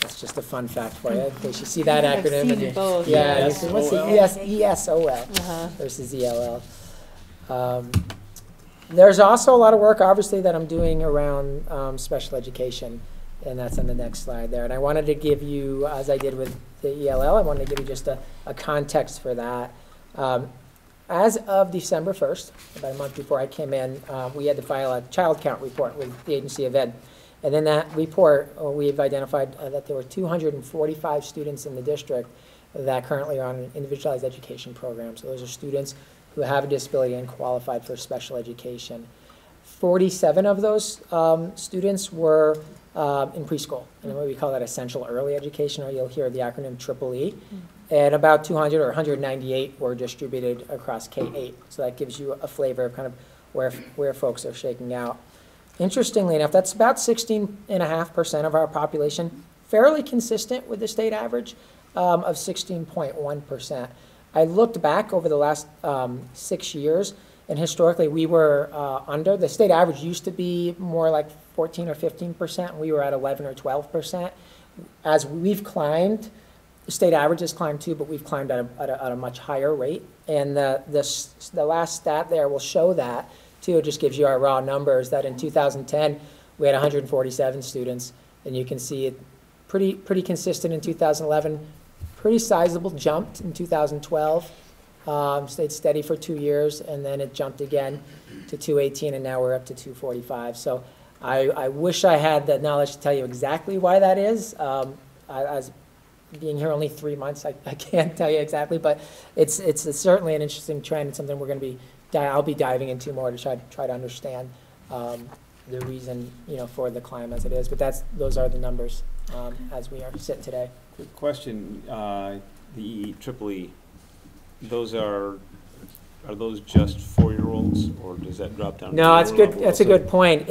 that's just a fun fact for you in case you see that I've acronym. seen and you- both, Yeah, yeah. you say, what's the ESOL versus ELL? There's also a lot of work, obviously, that I'm doing around special education, and that's on the next slide there. And I wanted to give you, as I did with the ELL, I wanted to give you just a context for that. As of December 1st, about a month before I came in, we had to file a child count report with the Agency of Ed. And in that report, we've identified that there were 245 students in the district that currently are on an individualized education program. So those are students who have a disability and qualified for special education. 47 of those students were in preschool, and we call that essential early education, or you'll hear the acronym EEE. And about 200 or 198 were distributed across K-8. So that gives you a flavor of kind of where folks are shaking out. Interestingly enough, that's about 16.5% of our population, fairly consistent with the state average of 16.1%. I looked back over the last 6 years, and historically we were under. The state average used to be more like 14 or 15%, and we were at 11 or 12%. As we've climbed, the state average has climbed too, but we've climbed at a much higher rate. And the last stat there will show that too. It just gives you our raw numbers that in 2010 we had 147 students, and you can see it pretty consistent in 2011, pretty sizable jump in 2012. Stayed steady for 2 years, and then it jumped again to 218, and now we're up to 245. So I wish I had the knowledge to tell you exactly why that is. As being here only 3 months, I can't tell you exactly, but it's certainly an interesting trend and something we're going to be I'll be diving into more to try to understand the reason for the climb as it is. But those are the numbers as we are sitting today. Quick question, the EEE, those are those just 4-year-olds, or does that drop down? No, to it's lower good. level That's a also? good point.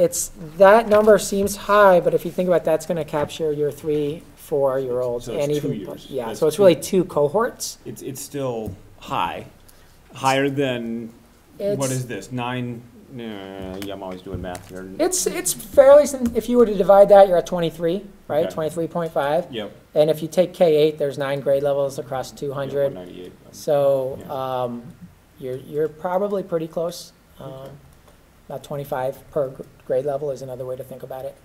That number seems high, but if you think about that's going to capture your 3, 4-year-olds, So it's and 2 even years. yeah. That's So it's two. really 2 cohorts. It's still higher than, what is this, 9? Yeah, I'm always doing math here. It's fairly. If you were to divide that, you're at 23, right? Okay. 23.5. Yep. And if you take K-8, there's 9 grade levels across 200. 198. So you're probably pretty close. About 25 per grade level is another way to think about it.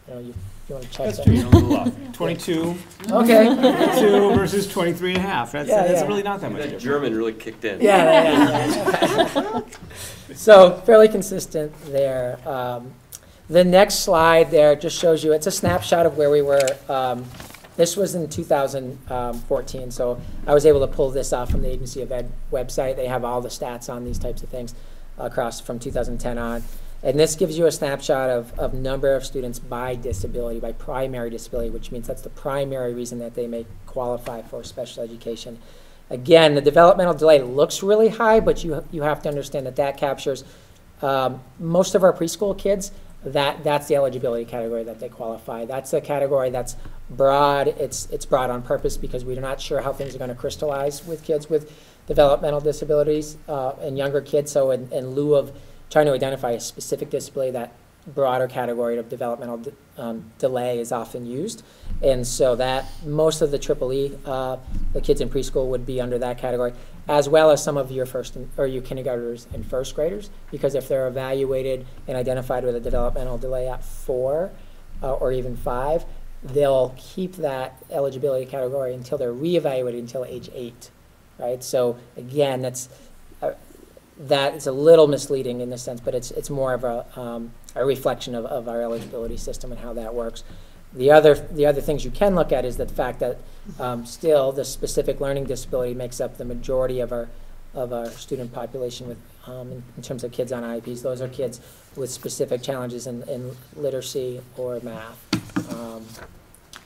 You want to check That's that? true, you're a little off. 22, Okay. 22 versus 23 and a half. That's Yeah. really not that much That difference. German really kicked in. Yeah. So fairly consistent there. The next slide there just shows you, it's a snapshot of where we were. This was in 2014, so I was able to pull this off from the Agency of Ed website. They have all the stats on these types of things across from 2010 on. And this gives you a snapshot of number of students by disability, by primary disability, which means that's the primary reason that they may qualify for special education. Again, the developmental delay looks really high, but you have to understand that captures most of our preschool kids. That's the eligibility category that they qualify. That's a category that's broad. It's broad on purpose because we're not sure how things are going to crystallize with kids with developmental disabilities and younger kids. So in lieu of trying to identify a specific disability, that broader category of developmental delay is often used. And so that most of the EEE, the kids in preschool would be under that category, as well as some of your your kindergartners and first graders, because if they're evaluated and identified with a developmental delay at 4 or even 5, they'll keep that eligibility category until they're reevaluated until age 8, right? So again, that is a little misleading in this sense, but it's more of a reflection of our eligibility system and how that works. The other things you can look at is the fact that still the specific learning disability makes up the majority of our student population with in terms of kids on IEPs. Those are kids with specific challenges in literacy or math.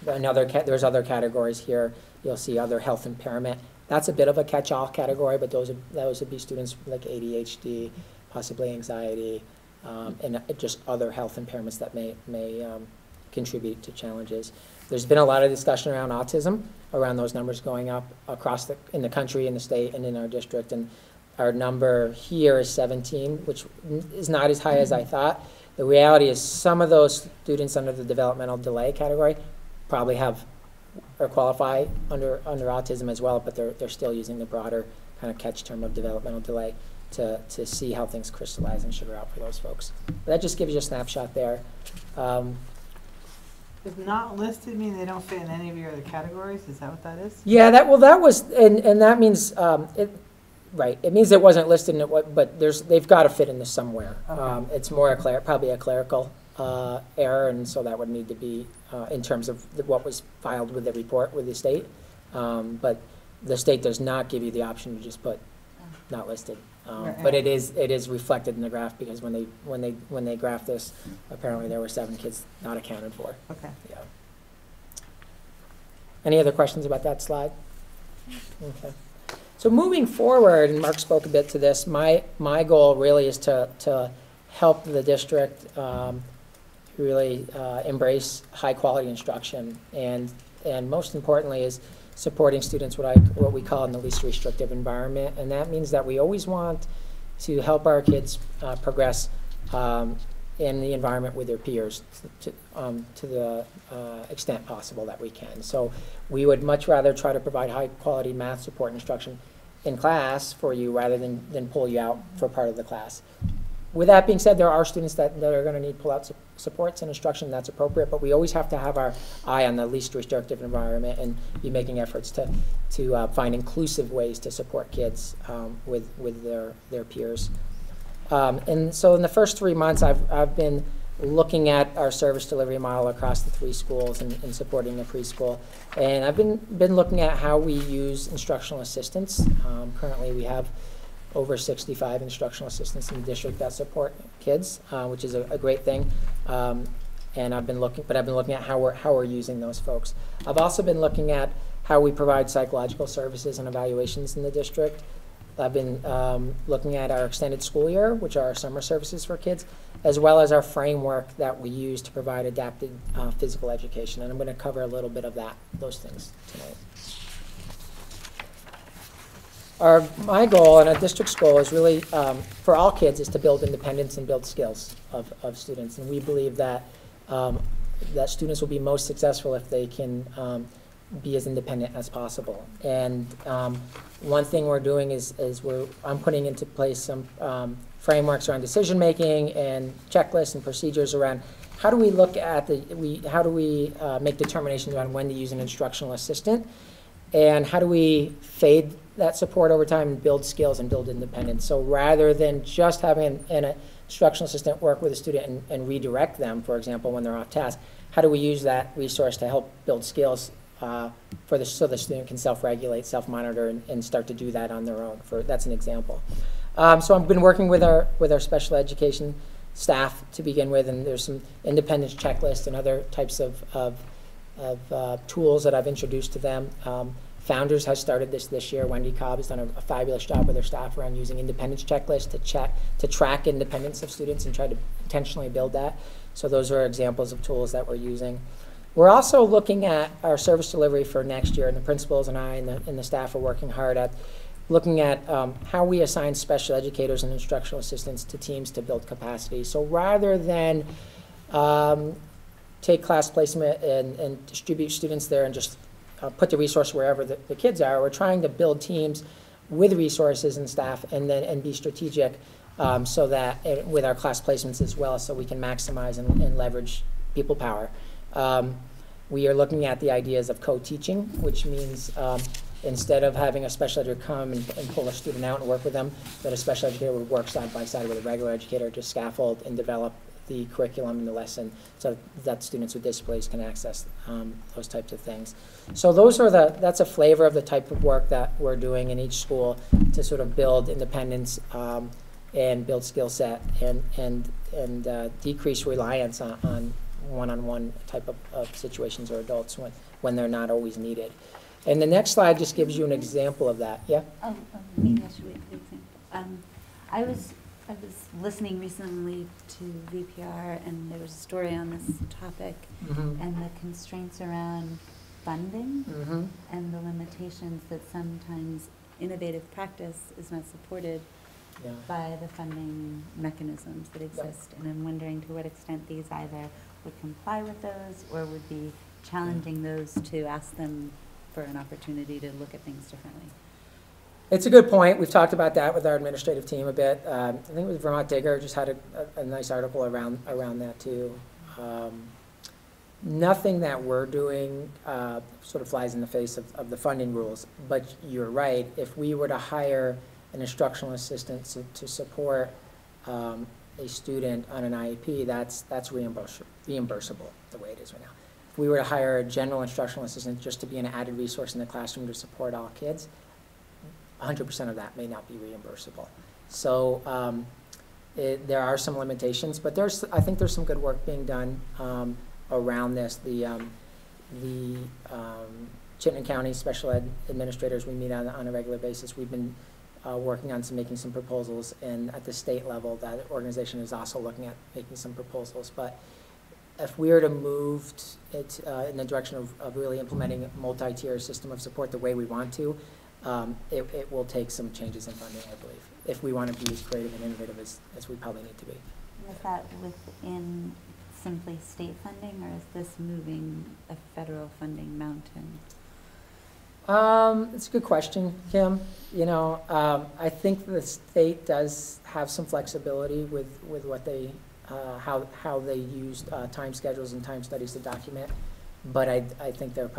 There's other categories here. You'll see other health impairment. That's a bit of a catch-all category, but those would be students like ADHD, possibly anxiety, and just other health impairments that may contribute to challenges. There's been a lot of discussion around autism, around those numbers going up in the country, in the state, and in our district. And our number here is 17, which is not as high as I thought. The reality is some of those students under the developmental delay category probably have or qualify under autism as well, but they're still using the broader kind of catch term of developmental delay to see how things crystallize and sugar out for those folks. But that just gives you a snapshot there. Does not listed mean they don't fit in any of your other categories? Is that what that is? Yeah, that was, and that means, right, it means it wasn't listed in it, but they've got to fit in this somewhere. Okay. It's more probably a clerical error, and so that would need to be in terms of what was filed with the report with the state. But the state does not give you the option to just put not listed. But it is reflected in the graph, because when they graphed this, apparently there were 7 kids not accounted for. Okay. Yeah. Any other questions about that slide? Okay. So moving forward, and Mark spoke a bit to this, my goal really is to help the district really embrace high quality instruction, and most importantly is supporting students what we call in the least restrictive environment. And that means that we always want to help our kids progress in the environment with their peers to the extent possible that we can. So we would much rather try to provide high quality math support instruction in class for you rather than pull you out for part of the class. With that being said, there are students that are going to need pull-out supports and instruction that's appropriate, but we always have to have our eye on the least restrictive environment and be making efforts to find inclusive ways to support kids with their peers. And so in the first 3 months, I've been looking at our service delivery model across the 3 schools and supporting the preschool. And I've been looking at how we use instructional assistants. Currently, we have over 65 instructional assistants in the district that support kids, which is a great thing. And I've been looking at how we're using those folks. I've also been looking at how we provide psychological services and evaluations in the district. I've been looking at our extended school year, which are our summer services for kids, as well as our framework that we use to provide adapted physical education. And I'm going to cover a little bit of those things tonight. My goal and our district's goal is really, for all kids, is to build independence and build skills of students. And we believe that that students will be most successful if they can be as independent as possible. And one thing we're doing is I'm putting into place some frameworks around decision making and checklists and procedures around how do we look at how do we make determinations on when to use an instructional assistant, and how do we fade that support over time and build skills and build independence. So rather than just having an instructional assistant work with a student and redirect them, for example, when they're off task, how do we use that resource to help build skills so the student can self-regulate, self-monitor, and start to do that on their own. That's an example. So I've been working with our special education staff to begin with, and there's some independence checklists and other types of tools that I've introduced to them. Founders has started this year. Wendy Cobb has done a fabulous job with their staff around using independence checklists to track independence of students and try to intentionally build that. So those are examples of tools that we're using. We're also looking at our service delivery for next year, and the principals and I and the staff are working hard at looking at how we assign special educators and instructional assistants to teams to build capacity. So rather than take class placement and distribute students there and just put the resource wherever the kids are, we're trying to build teams with resources and staff and be strategic so that with our class placements as well, so we can maximize and leverage people power. We are looking at the ideas of co-teaching, which means instead of having a special educator come and pull a student out and work with them, that a special educator would work side by side with a regular educator to scaffold and develop the curriculum and the lesson so that students with disabilities can access those types of things. So that's a flavor of the type of work that we're doing in each school to sort of build independence and build skill set and decrease reliance on one-on-one type of situations or adults when they're not always needed. And the next slide just gives you an example of that. Yeah? Maybe I should wait for the example. I was listening recently to VPR, and there was a story on this topic, Mm-hmm. and the constraints around funding Mm-hmm. and the limitations that sometimes innovative practice is not supported Yeah. by the funding mechanisms that exist. And I'm wondering to what extent these either would comply with those or would be challenging those to ask them for an opportunity to look at things differently. It's a good point. We've talked about that with our administrative team a bit. I think it was Vermont Digger just had a nice article around that too. Nothing that we're doing sort of flies in the face of the funding rules, but you're right. If we were to hire an instructional assistant to support a student on an IEP, that's reimbursable the way it is right now. If we were to hire a general instructional assistant just to be an added resource in the classroom to support all kids, 100% of that may not be reimbursable. So there are some limitations, but I think there's some good work being done around this. The Chittenden County Special Ed administrators, we meet on a regular basis. We've been working on making some proposals, and at the state level, that organization is also looking at making some proposals. But if we were to move it in the direction of really implementing a multi-tier system of support the way we want to, it will take some changes in funding, I believe, if we want to be as creative and innovative as we probably need to be. Is that within simply state funding, or is this moving a federal funding mountain? It's a good question, Kim. You know, I think the state does have some flexibility with what they, how they use time schedules and time studies to document. But I think their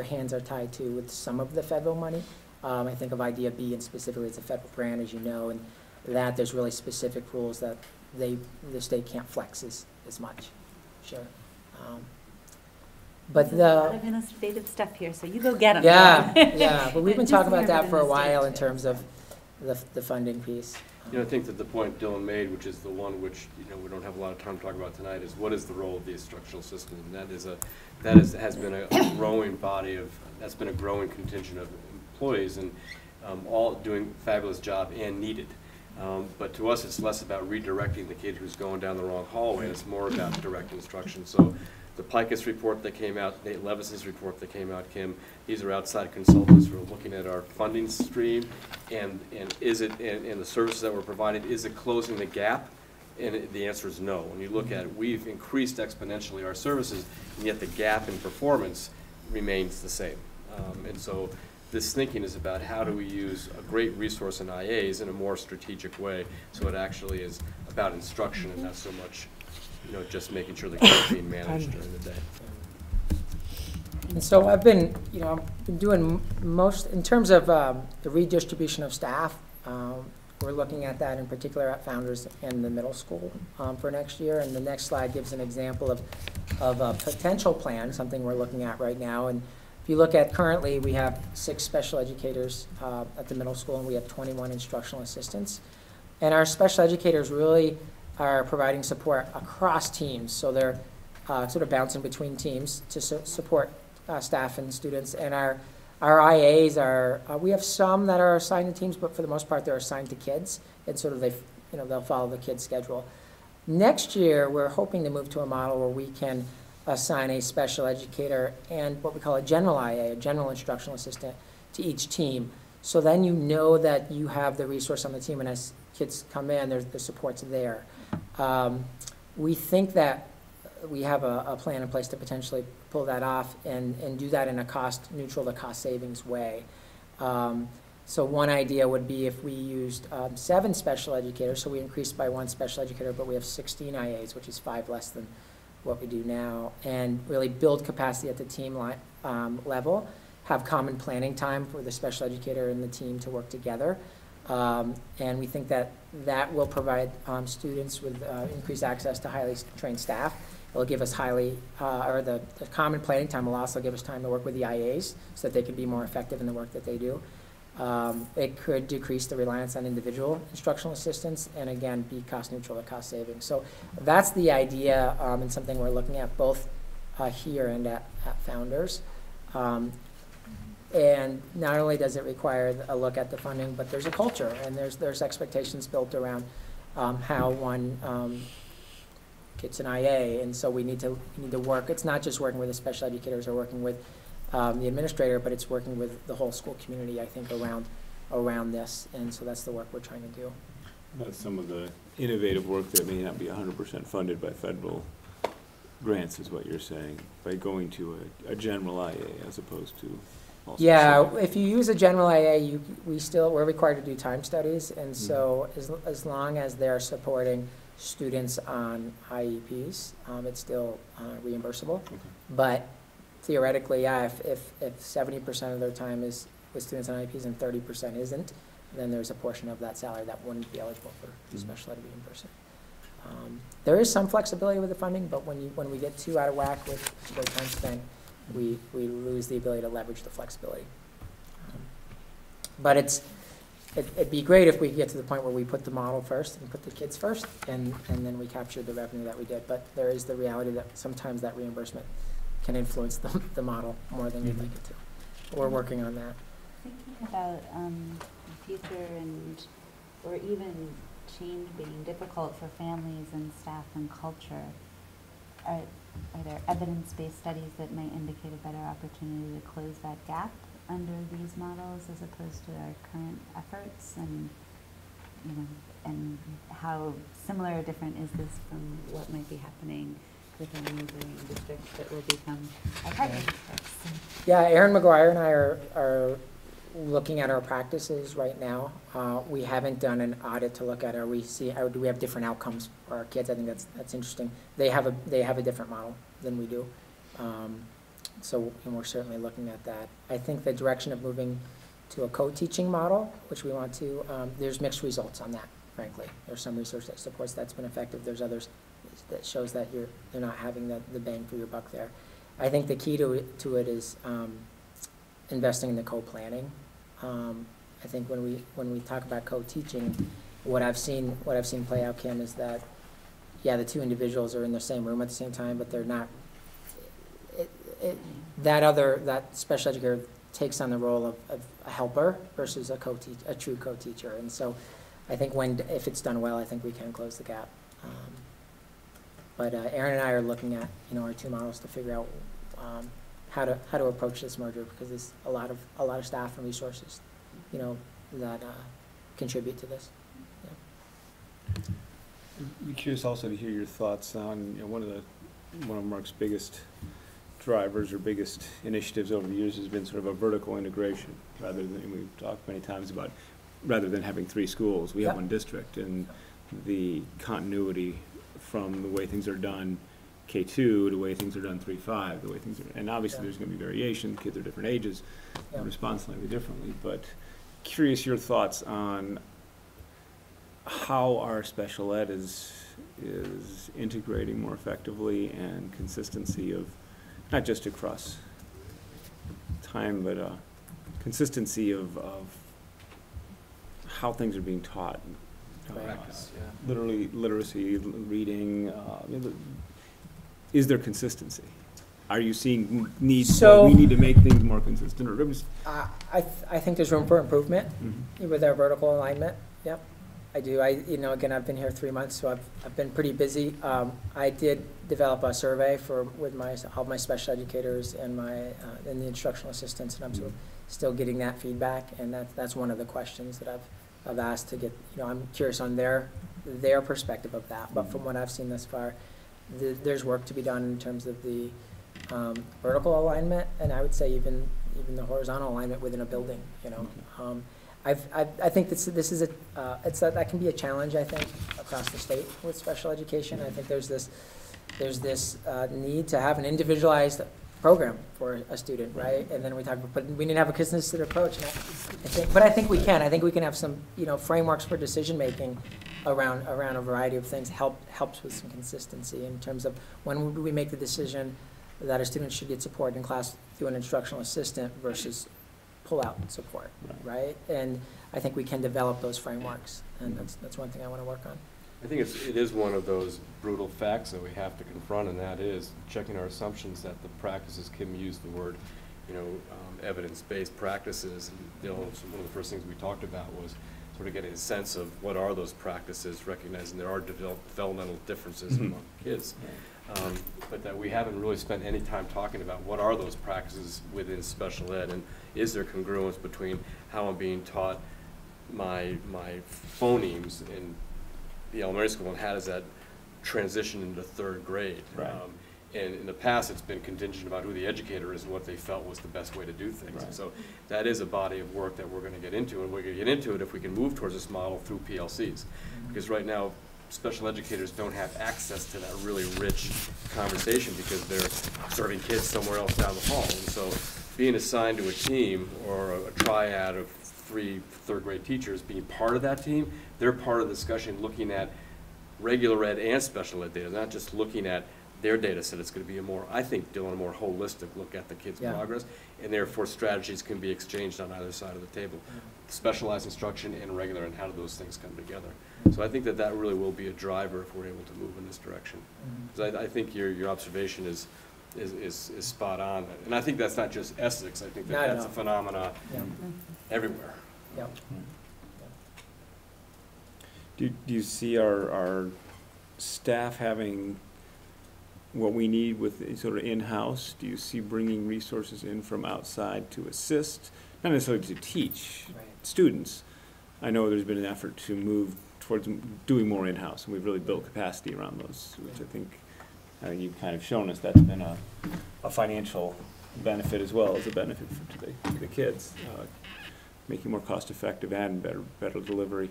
hands are tied to with some of the federal money. I think of Idea B, and specifically it's a federal grant, as you know, and that there's really specific rules that the state can't flex as much. Sure. But There's a lot of innovative stuff here, so you go get them. yeah, but we've been Just talking about here that within for a the while state, in too. terms of the funding piece. You know, I think that the point Dylan made, which is the one which, you know, we don't have a lot of time to talk about tonight, is what is the role of the instructional system? And has been a growing body of, that's been a growing contingent of employees, and all doing a fabulous job and needed. But to us, it's less about redirecting the kid who's going down the wrong hallway. It's more about direct instruction. So the Pikus report that came out, Nate Levis's report that came out, Kim, these are outside consultants who are looking at our funding stream, and is it, and the services that we're providing, is it closing the gap? And the answer is no. When you look at it, we've increased exponentially our services, and yet the gap in performance remains the same. And so this thinking is about how do we use a great resource in IAs in a more strategic way, so it actually is about instruction and not so much, you know, just making sure the kids are being managed during the day. And so I've been doing most, in terms of the redistribution of staff, we're looking at that in particular at Founders and the middle school for next year. And the next slide gives an example of a potential plan, something we're looking at right now. And if you look at currently, we have 6 special educators at the middle school, and we have 21 instructional assistants. And our special educators really are providing support across teams. So they're sort of bouncing between teams to support staff and students. And our IAs are, we have some that are assigned to teams, but for the most part, they're assigned to kids. And sort of they'll follow the kids' schedule. Next year, we're hoping to move to a model where we can assign a special educator and what we call a general IA, a general instructional assistant, to each team. So then you know that you have the resource on the team, and as kids come in, the support's there. We think that we have a plan in place to potentially pull that off and do that in a cost neutral to cost savings way. So one idea would be if we used 7 special educators, so we increased by 1 special educator, but we have 16 IAs, which is 5 less than what we do now, and really build capacity at the team level, have common planning time for the special educator and the team to work together. And we think that will provide students with increased access to highly trained staff. It'll give us the common planning time will also give us time to work with the IAs so that they can be more effective in the work that they do. It could decrease the reliance on individual instructional assistants and again, be cost neutral or cost saving. So that's the idea, and something we're looking at both here and at Founders. And not only does it require a look at the funding, but there's a culture and there's expectations built around how one gets an IA, and so we need to work. It's not just working with the special educators or working with the administrator, but it's working with the whole school community, I think, around this, and so that's the work we're trying to do. That's some of the innovative work that may not be 100% funded by federal grants, is what you're saying, by going to a general IA as opposed to all Yeah, specific. if you use a general IA, we're required to do time studies, and so as long as they're supporting students on IEPs, it's still reimbursable. Okay. But theoretically, yeah, if 70% of their time is with students on IEPs and 30% isn't, then there's a portion of that salary that wouldn't be eligible for the special ed reimbursement. There is some flexibility with the funding, but when we get too out of whack with the time spent, we lose the ability to leverage the flexibility. But it'd be great if we could get to the point where we put the model first and put the kids first, and then we captured the revenue that we did. But there is the reality that sometimes that reimbursement can influence the model more than you'd like it to. We're working on that. Thinking about the future or even change being difficult for families and staff and culture, are there evidence-based studies that might indicate a better opportunity to close that gap under these models as opposed to our current efforts? And and how similar or different is this from what might be happening within neighboring districts that will become our partner districts? Yeah, Erin McGuire and I are looking at our practices right now. We haven't done an audit to look at do we have different outcomes for our kids. I think that's interesting. They have a different model than we do. So and we're certainly looking at that. I think the direction of moving to a co-teaching model, which we want to, there's mixed results on that, frankly. There's some research that supports that's been effective. There's others that shows that they're not having the bang for your buck there. I think the key to it is investing in the co-planning. I think when we talk about co-teaching, what I've seen play out, Kim, is that the two individuals are in the same room at the same time, but they're not. That special educator takes on the role of a helper versus a true co-teacher, and so I think if it's done well, I think we can close the gap. But Erin and I are looking at our two models to figure out how to approach this merger, because there's a lot of staff and resources that contribute to this. Yeah. I'm curious also to hear your thoughts on one of Mark's biggest drivers or biggest initiatives over the years has been sort of a vertical integration, rather than, we've talked many times about, rather than having three schools, we have one district, and the continuity from the way things are done K2 to the way things are done 3-5, the way things are, and obviously there's going to be variation, kids are different ages and respond slightly differently, but curious your thoughts on how our special ed is integrating more effectively, and consistency of, not just across time, but consistency of how things are being taught. Literally, literacy, reading, is there consistency? Are you seeing needs, we need to make things more consistent, or I think there's room for improvement with our vertical alignment. Yep, I do. Again, I've been here 3 months, so I've been pretty busy. I did develop a survey with all my special educators and the instructional assistants, and I'm still getting that feedback, and that's one of the questions that I've asked to get. I'm curious on their perspective of that. But from what I've seen thus far, there's work to be done in terms of the vertical alignment, and I would say even the horizontal alignment within a building. I think this is that can be a challenge, I think, across the state with special education. I think there's this need to have an individualized program for a student, right? And then we talk about, but we need to have a consistent approach. And I think we can. I think we can have some, frameworks for decision making around a variety of things. Helps with some consistency in terms of when we make the decision that a student should get support in class through an instructional assistant versus pull-out support, right? And I think we can develop those frameworks, and that's one thing I want to work on. I think it is one of those brutal facts that we have to confront, and that is checking our assumptions that the practices, Kim used the word, evidence-based practices. And, one of the first things we talked about was sort of getting a sense of what are those practices, recognizing there are developmental differences among kids. But that we haven't really spent any time talking about what are those practices within special ed, and is there congruence between how I'm being taught my phonemes in the elementary school, and how does that transition into third grade? Right. And in the past, it's been contingent about who the educator is and what they felt was the best way to do things. Right. So that is a body of work that we're going to get into, and we're going to get into it if we can move towards this model through PLCs. Because right now, special educators don't have access to that really rich conversation because they're serving kids somewhere else down the hall. And so being assigned to a team or a triad of 3 third-grade teachers being part of that team, they're part of the discussion looking at regular ed and special ed data, not just looking at their data set. It's going to be a more holistic look at the kids' progress, and therefore strategies can be exchanged on either side of the table. Specialized instruction and regular, and how do those things come together? So I think that really will be a driver if we're able to move in this direction. Because I think your observation is spot on, and I think that's not just Essex. I think that's a phenomena everywhere. Yep. Do you see our staff having what we need with sort of in-house? Do you see bringing resources in from outside to assist, not necessarily to teach students? I know there's been an effort to move towards doing more in-house, and we've really built capacity around those, which I think you've kind of shown us that's been a financial benefit as well as a benefit to the kids, making more cost-effective and better delivery,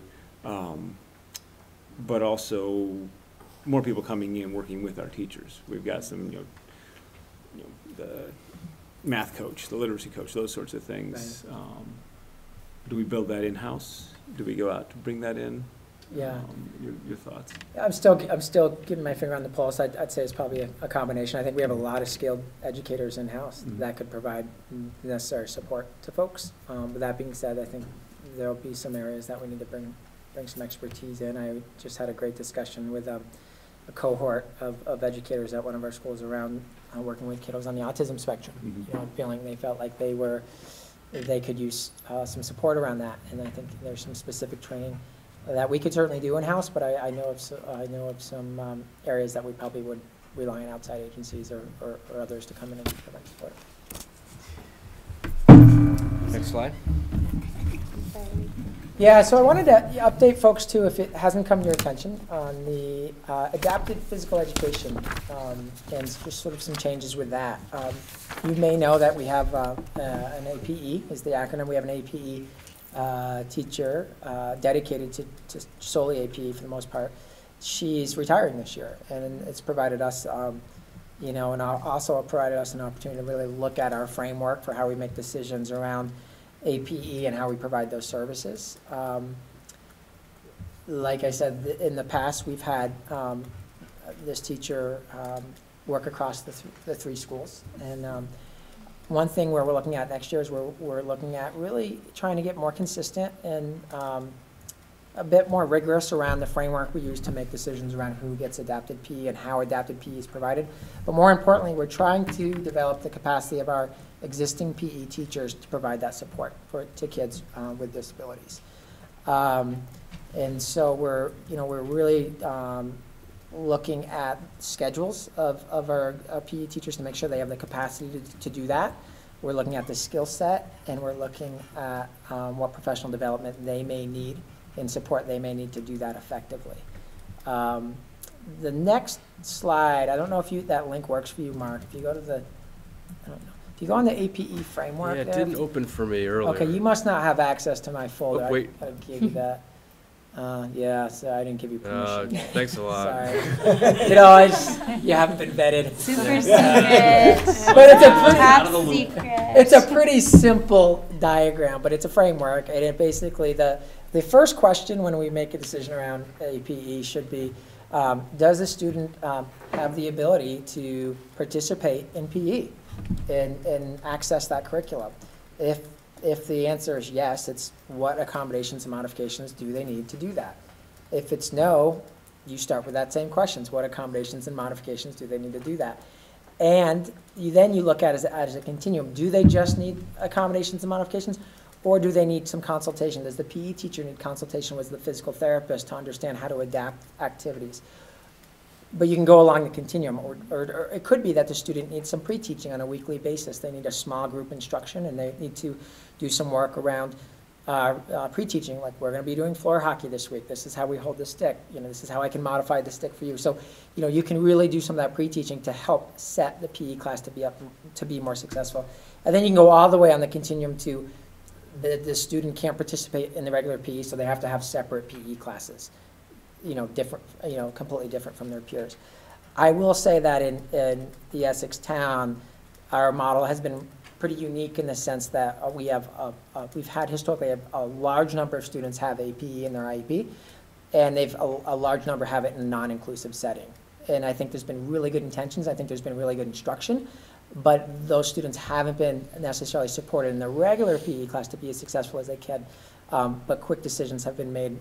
but also more people coming in working with our teachers. We've got some, the math coach, the literacy coach, those sorts of things. Right. Do we build that in-house? Do we go out to bring that in? Yeah. Your thoughts? I'm still giving my finger on the pulse. I'd say it's probably a combination. I think we have a lot of skilled educators in-house that could provide necessary support to folks. With that being said, I think there'll be some areas that we need to bring some expertise in. I just had a great discussion with a cohort of educators at one of our schools around working with kiddos on the autism spectrum. Feeling they felt like they could use some support around that, and I think there's some specific training that we could certainly do in-house, but I know of some areas that we probably would rely on outside agencies or others to come in and provide support. Next slide. Yeah, so I wanted to update folks too, if it hasn't come to your attention, on the adapted physical education and just sort of some changes with that. You may know that we have an APE, is the acronym. We have an APE teacher dedicated to solely APE for the most part. She's retiring this year, and it's provided us, and also provided us an opportunity to really look at our framework for how we make decisions around APE and how we provide those services. Like I said, in the past, we've had this teacher work across the 3 schools. And one thing we're looking at next year is we're looking at really trying to get more consistent and a bit more rigorous around the framework we use to make decisions around who gets adapted PE and how adapted PE is provided. But more importantly, we're trying to develop the capacity of our existing PE teachers to provide that support to kids with disabilities. And so we're really looking at schedules of our PE teachers to make sure they have the capacity to do that. We're looking at the skill set, and we're looking at what professional development they may need and support they may need to do that effectively. The next slide, I don't know if that link works for you, Mark. If you go to if you go on the APE framework, Yeah, it didn't open for me earlier. Okay, you must not have access to my folder. Oh, wait. I gave you that. Yeah, so I didn't give you permission. Thanks a lot. Sorry. You haven't been vetted. Super secret. But it's a Top secret. It's a pretty simple diagram, but it's a framework, and it basically the first question when we make a decision around APE should be, does the student have the ability to participate in PE and access that curriculum? If if the answer is yes, it's what accommodations and modifications do they need to do that? If it's no, you start with that same questions. What accommodations and modifications do they need to do that? And then you look at it as a continuum. Do they just need accommodations and modifications? Or do they need some consultation? Does the PE teacher need consultation with the physical therapist to understand how to adapt activities? But you can go along the continuum, or it could be that the student needs some pre-teaching on a weekly basis. They need a small group instruction, and they need to do some work around pre-teaching, like we're going to be doing floor hockey this week. This is how we hold the stick. This is how I can modify the stick for you. So, you can really do some of that pre-teaching to help set the PE class to be more successful. And then you can go all the way on the continuum to the student can't participate in the regular PE, so they have to have separate PE classes. Different, completely different from their peers. I will say that in the Essex town, our model has been pretty unique in the sense that we've had historically a large number of students have a PE in their IEP, and a large number have it in a non-inclusive setting. And I think there's been really good intentions. I think there's been really good instruction, but those students haven't been necessarily supported in the regular PE class to be as successful as they can. But quick decisions have been made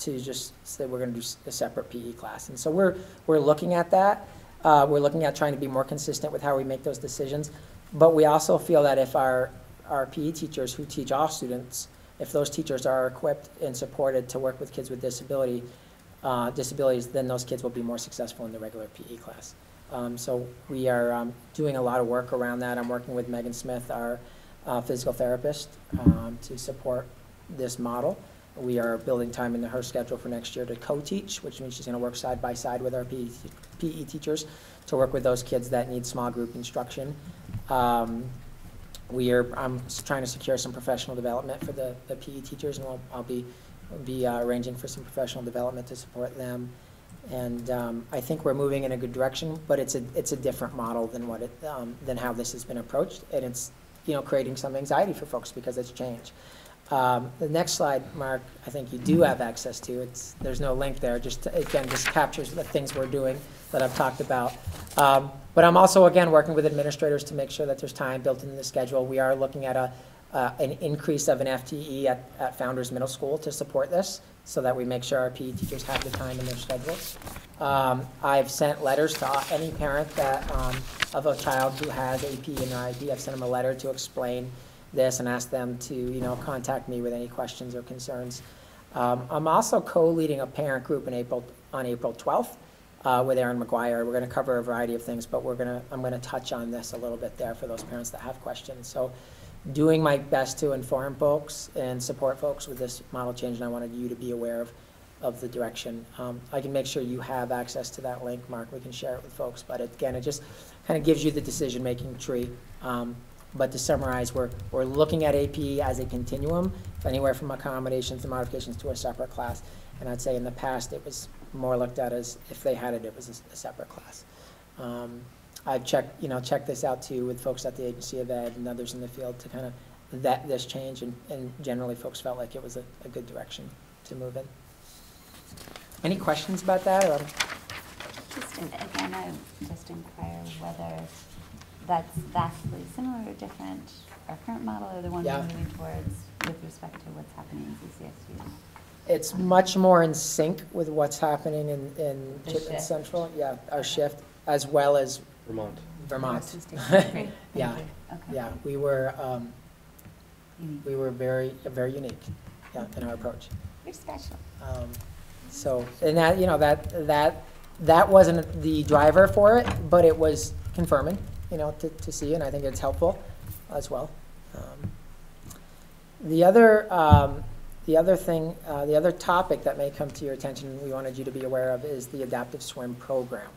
to just say we're going to do a separate PE class. And so we're looking at that. We're looking at trying to be more consistent with how we make those decisions. But we also feel that if our PE teachers who teach all students, if those teachers are equipped and supported to work with kids with disabilities, then those kids will be more successful in the regular PE class. So we are doing a lot of work around that. I'm working with Megan Smith, our physical therapist, to support this model. We are building time into her schedule for next year to co-teach, which means she's going to work side by side with our PE teachers to work with those kids that need small group instruction. I'm trying to secure some professional development for the PE teachers, and I'll be arranging for some professional development to support them. And I think we're moving in a good direction, but it's a different model than how this has been approached, and it's creating some anxiety for folks because it's change. The next slide, Mark, I think you do have access to. There's no link there. Just captures the things we're doing that I've talked about. But I'm also, again, working with administrators to make sure that there's time built into the schedule. We are looking at an increase of an FTE at Founders Middle School to support this, so that we make sure our PE teachers have the time in their schedules. I've sent letters to any parent of a child who has AP in their IEP. I've sent them a letter to explain this and ask them to contact me with any questions or concerns. I'm also co-leading a parent group on April 12th with Erin McGuire. We're going to cover a variety of things, but I'm going to touch on this a little bit there for those parents that have questions. So doing my best to inform folks and support folks with this model change, and I wanted you to be aware of the direction. I can make sure you have access to that link, Mark. We can share it with folks, but again, it just kind of gives you the decision-making tree. But to summarize, we're looking at AP as a continuum, anywhere from accommodations and modifications to a separate class. And I'd say in the past, it was more looked at as if they had it was a separate class. I've checked this out too with folks at the Agency of Ed and others in the field to kind of vet this change, and generally folks felt like it was a good direction to move in. Any questions about that? Or? Again, I just inquire whether that's vastly similar or different, our current model or the one we're moving towards with respect to what's happening in CCSU? It's much more in sync with what's happening in Chittenden Central. Yeah, our shift, as well as Vermont. Great. Yeah, Okay. yeah. We were very unique, in our approach. You're special. So, and that wasn't the driver for it, but it was confirming, to see, and I think it's helpful as well. The other topic that may come to your attention, we wanted you to be aware of, is the Adaptive Swim program.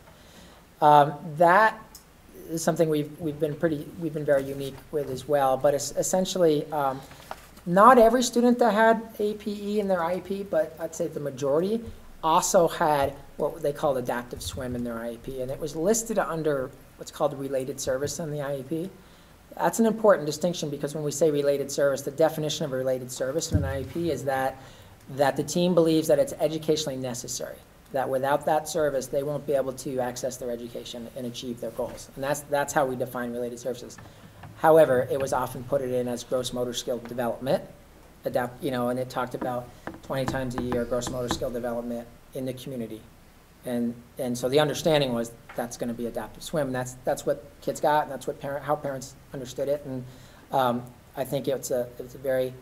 That is something we've been very unique with as well. But it's essentially not every student that had APE in their IEP, but I'd say the majority also had what they called adaptive swim in their IEP, and it was listed under what's called related service in the IEP. That's an important distinction, because when we say related service, the definition of a related service in an IEP is that the team believes that it's educationally necessary, that without that service, they won't be able to access their education and achieve their goals. And that's how we define related services. However, it was often put it in as gross motor skill development, and it talked about 20 times a year gross motor skill development in the community. And so the understanding was that's going to be adaptive swim. That's what kids got, and that's what how parents understood it. And I think it's a very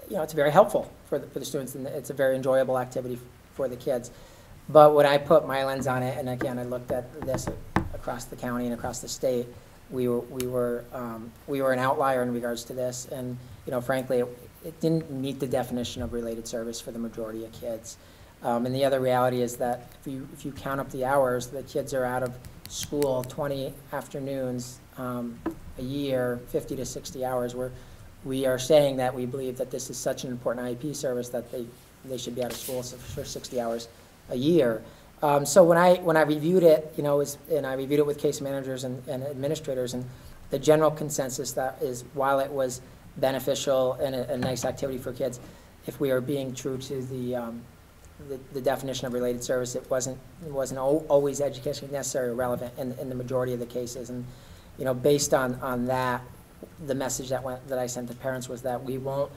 it's very helpful for the students, and it's a very enjoyable activity for the kids. But when I put my lens on it, and again I looked at this across the county and across the state, we were an outlier in regards to this, and frankly it didn't meet the definition of related service for the majority of kids. And the other reality is that if you count up the hours, the kids are out of school 20 afternoons a year, 50 to 60 hours, where we are saying that we believe that this is such an important IEP service that they should be out of school for 60 hours a year. So when I reviewed it, and I reviewed it with case managers and administrators, and the general consensus that is, while it was beneficial and a nice activity for kids, if we are being true to the definition of related service, it wasn't always educationally necessary or relevant in the majority of the cases. And based on that, the message that I sent to parents was that we won't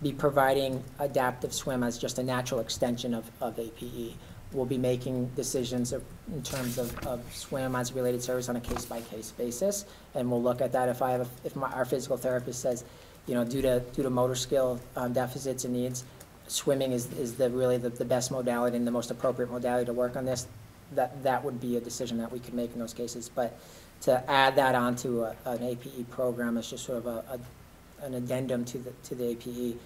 be providing adaptive swim as just a natural extension of APE. We'll be making decisions in terms of swim as related service on a case-by-case basis, and we'll look at that. If our physical therapist says, due to motor skill deficits and needs, swimming is really the best modality and the most appropriate modality to work on this, that would be a decision that we could make in those cases. But to add that onto an APE program is just sort of an addendum to the APE.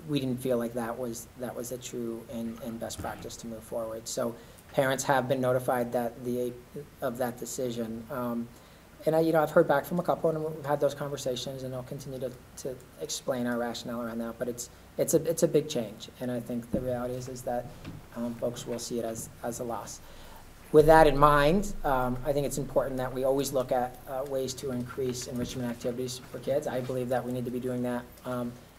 We didn't feel like that was a true and best practice to move forward. So parents have been notified of that decision. And I've heard back from a couple, and we've had those conversations, and I'll continue to explain our rationale around that. But it's a big change, and I think the reality is that folks will see it as a loss. With that in mind, I think it's important that we always look at ways to increase enrichment activities for kids. I believe that we need to be doing that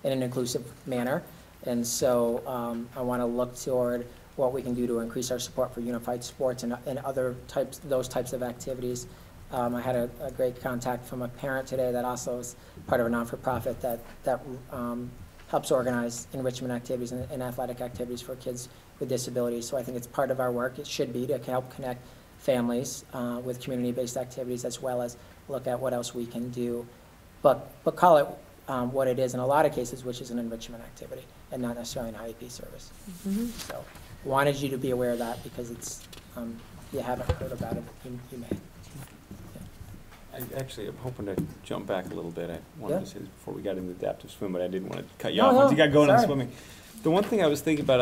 in an inclusive manner, and so I want to look toward what we can do to increase our support for unified sports and other those types of activities. I had a great contact from a parent today that also is part of a non-for-profit that helps organize enrichment activities and athletic activities for kids with disabilities. So I think it's part of our work. It should be to help connect families with community-based activities, as well as look at what else we can do. But call it what it is in a lot of cases, which is an enrichment activity and not necessarily an IEP service. Mm-hmm. So wanted you to be aware of that, because it's you haven't heard about it, you may. I'm hoping to jump back a little bit. I wanted to say this before we got into adaptive swim, but I didn't want to cut you off once you got going on swimming. The one thing I was thinking about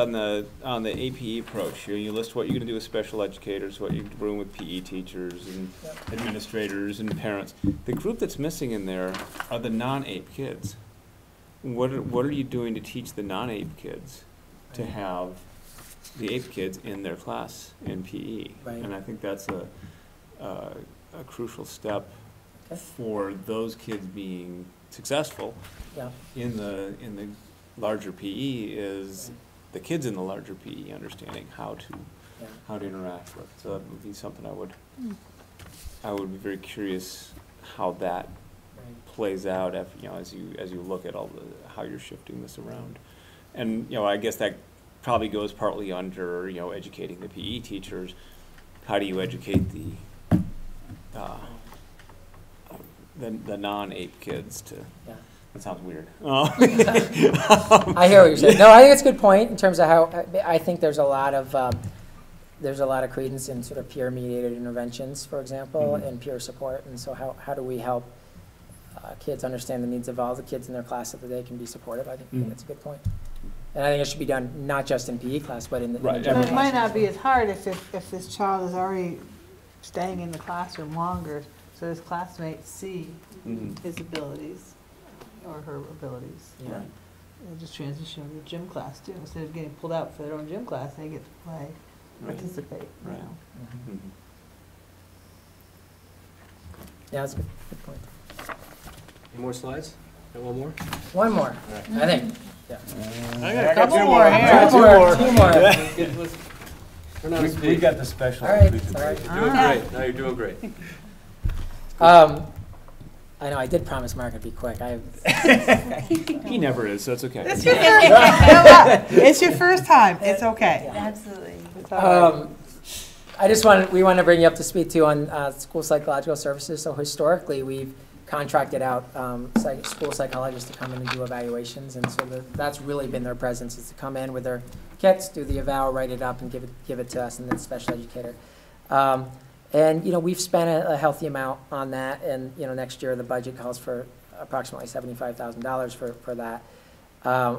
on the APE approach, you list what you're going to do with special educators, what you're doing with PE teachers and administrators and parents. The group that's missing in there are the non-APE kids. What are you doing to teach the non-APE kids to have the APE kids in their class in PE? Right. And I think that's a crucial step for those kids being successful in the larger PE, is the kids in the larger PE understanding how to interact with. So that would be something I would be very curious how that plays out as you look at how you're shifting this around. And I guess that probably goes partly under educating the PE teachers. How do you educate the non-APE kids to? That sounds weird. I hear what you're saying. No, I think it's a good point in terms of how I think there's a lot of credence in sort of peer-mediated interventions, for example, and peer support. And so how do we help kids understand the needs of all the kids in their class so that they can be supportive? I think that's a good point. And I think it should be done not just in PE class, but in the But it might not be as hard if this child is already staying in the classroom longer, so his classmates see his abilities or her abilities. Yeah. They'll just transition to gym class too. Instead of getting pulled out for their own gym class, they get to play, participate. Right. Yeah, that's a good point. Any more slides? Got one more? One more, I think. Yeah. I got a couple more here. Two more. We got the special All right, presentation. all right. You're doing great. Now you're doing great. I know, I did promise Mark it'd be quick. He never is, so it's okay. It's your first, you know what? It's your first time. It's okay. Absolutely. It's all right. We want to bring you up to speed too on school psychological services. So historically, we've contracted out school psychologists to come in and do evaluations, and so that's really been their presence, is to come in with their kits, do the eval, write it up, and give it to us, and then special educator. And we've spent a healthy amount on that, and next year the budget calls for approximately $75,000 for that.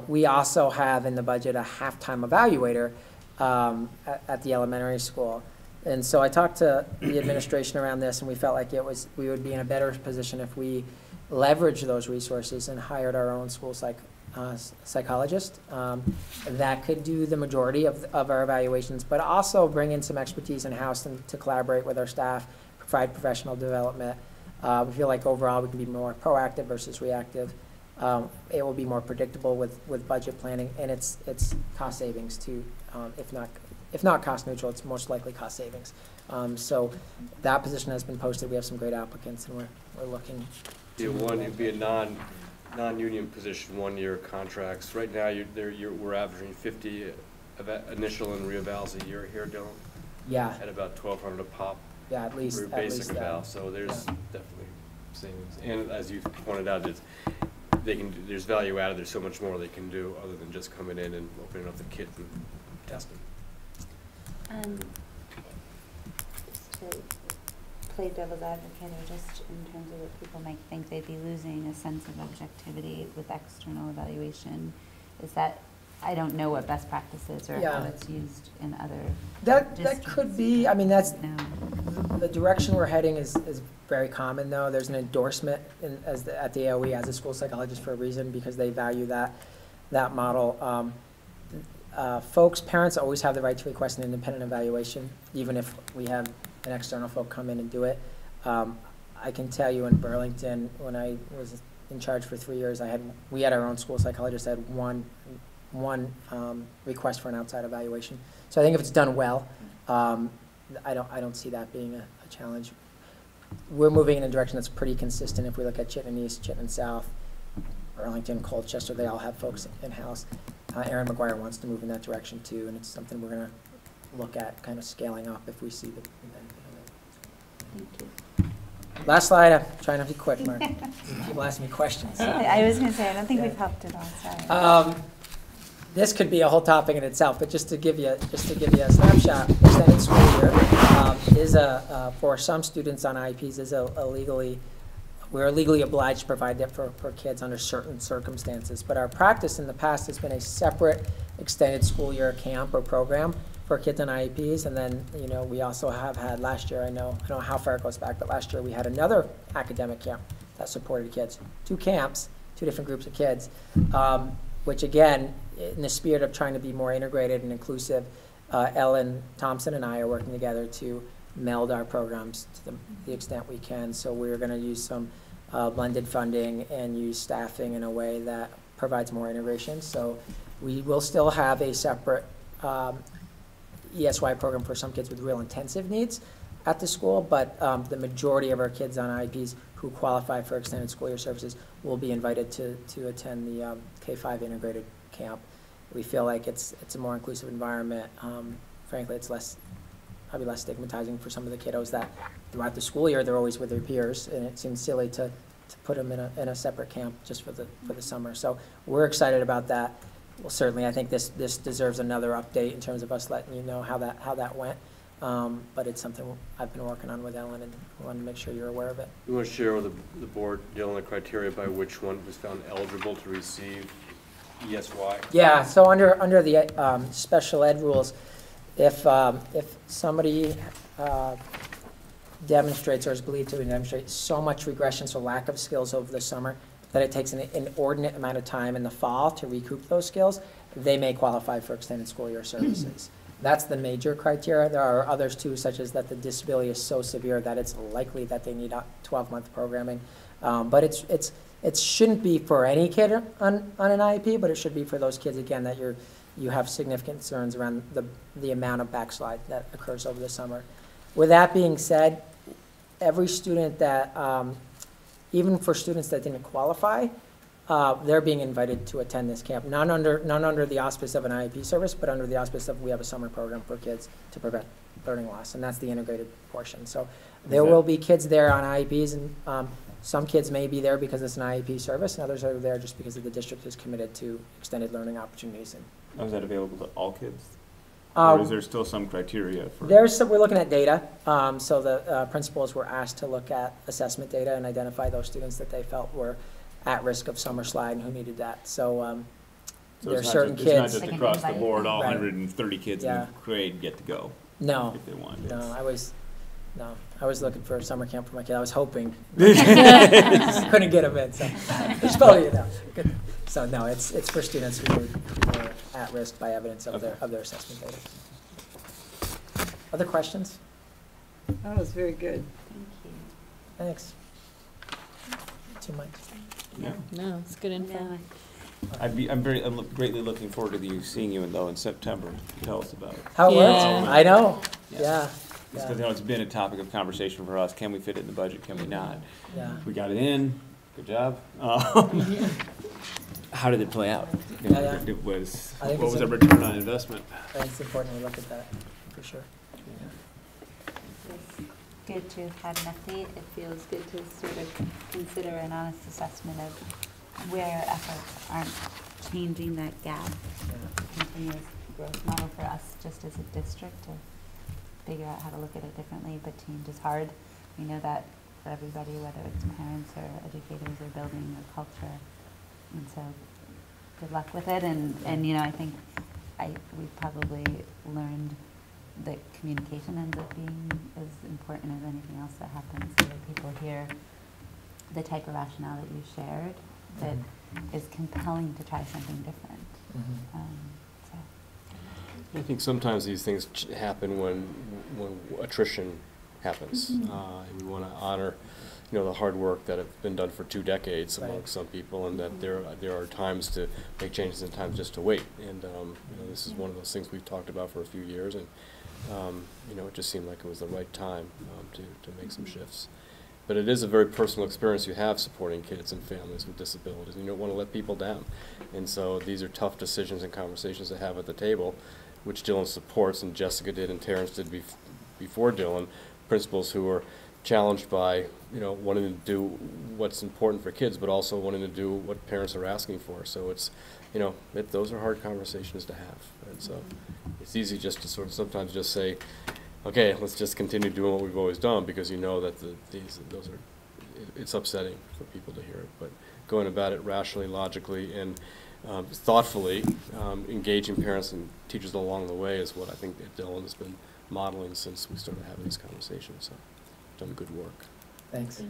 We also have in the budget a half-time evaluator at the elementary school. And so I talked to the administration around this, and we felt like we would be in a better position if we leveraged those resources and hired our own school psychologist that could do the majority of our evaluations, but also bring in some expertise in-house and to collaborate with our staff, provide professional development. We feel like overall we can be more proactive versus reactive. It will be more predictable with budget planning, and it's cost savings too. If not cost neutral, it's most likely cost savings. So that position has been posted. We have some great applicants, and we're looking. It'd be a non-union position, 1-year contracts. Right now, we're averaging 50 initial and reevals a year here, Dylan. Yeah. At about $1,200 a pop. Yeah, at least. For basic eval, so there's definitely savings. And as you pointed out, there's value added. There's so much more they can do other than just coming in and opening up the kit and testing. Just to play devil's advocate, or just in terms of what people might think they'd be losing a sense of objectivity with external evaluation, is that I don't know what best practice is or how it's used in other That could be. I mean, that's No. the direction we're heading is very common though. There's an endorsement at the AOE as a school psychologist for a reason, because they value that model. Parents always have the right to request an independent evaluation, even if we have an external folk come in and do it. I can tell you in Burlington, when I was in charge for 3 years, we had our own school psychologist. I had one request for an outside evaluation. So I think if it's done well, I don't see that being a challenge. We're moving in a direction that's pretty consistent. If we look at Chittenden East, Chittenden South, Burlington, Colchester, they all have folks in-house. Aaron McGuire wants to move in that direction too, and it's something we're going to look at kind of scaling up if we see the benefit of it. Thank you. Last slide. I'm trying to be quick, Mark. People asking me questions. I was going to say, I don't think we've helped at all. Sorry. This could be a whole topic in itself, but just to give you a snapshot, extended school year for some students on IEPs we're legally obliged to provide that for kids under certain circumstances. But our practice in the past has been a separate extended school year camp or program for kids on IEPs. And then, we also have had last year, I don't know how far it goes back, but last year we had another academic camp that supported kids. 2 camps, 2 different groups of kids, which again, in the spirit of trying to be more integrated and inclusive, Ellen Thompson and I are working together to meld our programs to the extent we can. So we're going to use some blended funding and use staffing in a way that provides more integration. So we will still have a separate ESY program for some kids with real intensive needs at the school, but the majority of our kids on IEPs who qualify for extended school year services will be invited to attend the K-5 integrated camp. We feel like it's a more inclusive environment. Frankly, it's probably less stigmatizing for some of the kiddos that throughout the school year they're always with their peers, and it seems silly to put them in a separate camp just for the summer. So we're excited about that. Well, certainly, I think this deserves another update in terms of us letting you know how that went. But it's something I've been working on with Ellen, and I wanted to make sure you're aware of it. You want to share with the board, Dylan, the criteria by which one was found eligible to receive ESY? Yeah. So under the special ed rules, if somebody demonstrates or is believed to demonstrate so much regression, so lack of skills over the summer, that it takes an inordinate amount of time in the fall to recoup those skills, they may qualify for extended school year services. That's the major criteria. There are others too, such as that the disability is so severe that it's likely that they need 12-month programming. But it shouldn't be for any kid on an IEP, but it should be for those kids, again, that you have significant concerns around the amount of backslide that occurs over the summer. With that being said, every student that, even for students that didn't qualify, they're being invited to attend this camp, not under the auspice of an IEP service, but under the auspice of, we have a summer program for kids to prevent learning loss, and that's the integrated portion. So there will be kids there on IEPs, and some kids may be there because it's an IEP service, and others are there just because the district is committed to extended learning opportunities. And Is that available to all kids? Or is there still some criteria for? We're looking at data, so the principals were asked to look at assessment data and identify those students that they felt were at risk of summer slide and who needed that. So So there are it's not certain just- It's not kids. just Like an across the invite. board, all Right. 130 kids in Yeah. the grade get to go No, if they want. no, It's- I was looking for a summer camp for my kid. I was hoping. Couldn't get them in, so. It's probably, good. So no, it's for students who were at risk by evidence of their assessment data. Other questions? That was very good. Thank you. Thanks. Too much. Yeah. No, it's good info. No, I'm greatly looking forward to seeing you in September. Tell us about it. How it works? Yeah. I know, Yeah. yeah. It's 'cause, it's been a topic of conversation for us. Can we fit it in the budget? Can we not? Yeah. We got it in. Good job. How did it play out? Yeah. It was, I think what it's was a- the return on investment? I think it's important we look at that, for sure. It's good to have had an update. It feels good to sort of consider an honest assessment of where efforts aren't changing that gap. Continuous growth model for us, just as a district, to figure out how to look at it differently, but change is hard. We know that for everybody, whether it's parents or educators or building or culture. And so, good luck with it, and I think we probably learned that communication ends up being as important as anything else that happens, so that people hear the type of rationale that you shared that is compelling to try something different. So. I think sometimes these things happen when attrition happens. And we want to honor, the hard work that have been done for 2 decades among Right. some people, and that there are times to make changes and times just to wait. And this is one of those things we've talked about for a few years, and it just seemed like it was the right time to make some shifts. But it is a very personal experience you have supporting kids and families with disabilities, and you don't want to let people down. And so these are tough decisions and conversations to have at the table, which Dylan supports, and Jessica did, and Terrence did before Dylan, principals who are challenged by, wanting to do what's important for kids, but also wanting to do what parents are asking for. So it's, those are hard conversations to have. And so it's easy just to sort of sometimes just say, okay, let's just continue doing what we've always done, because that it's upsetting for people to hear it. But going about it rationally, logically, and thoughtfully, engaging parents and teachers along the way is what I think that Dylan has been modeling since we started having these conversations. So, done good work. Thanks.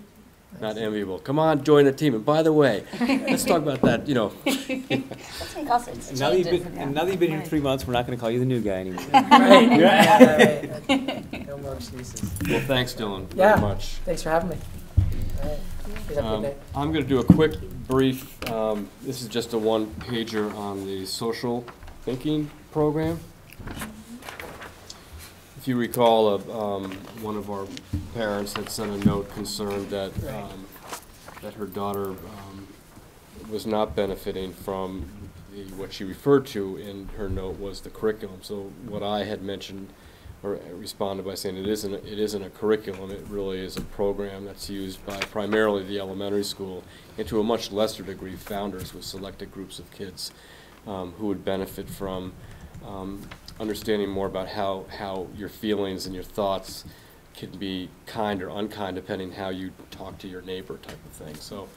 Not enviable. Come on, join the team. And by the way, let's talk about that. Let's make all sorts of Now that changes. you've been here 3 months, we're not going to call you the new guy anymore. Right. Yeah, right. No more excuses. Well, thanks, Dylan, Yeah. very much. Thanks for having me. All right. You have a good day. I'm going to do a quick brief. This is just a one-pager on the social thinking program. If you recall, one of our parents had sent a note concerned that her daughter was not benefiting from what she referred to in her note was the curriculum. So what I had mentioned or responded by saying it isn't a curriculum. It really is a program that's used by primarily the elementary school, and to a much lesser degree founders with selected groups of kids who would benefit from understanding more about how your feelings and your thoughts can be kind or unkind depending how you talk to your neighbor, type of thing. So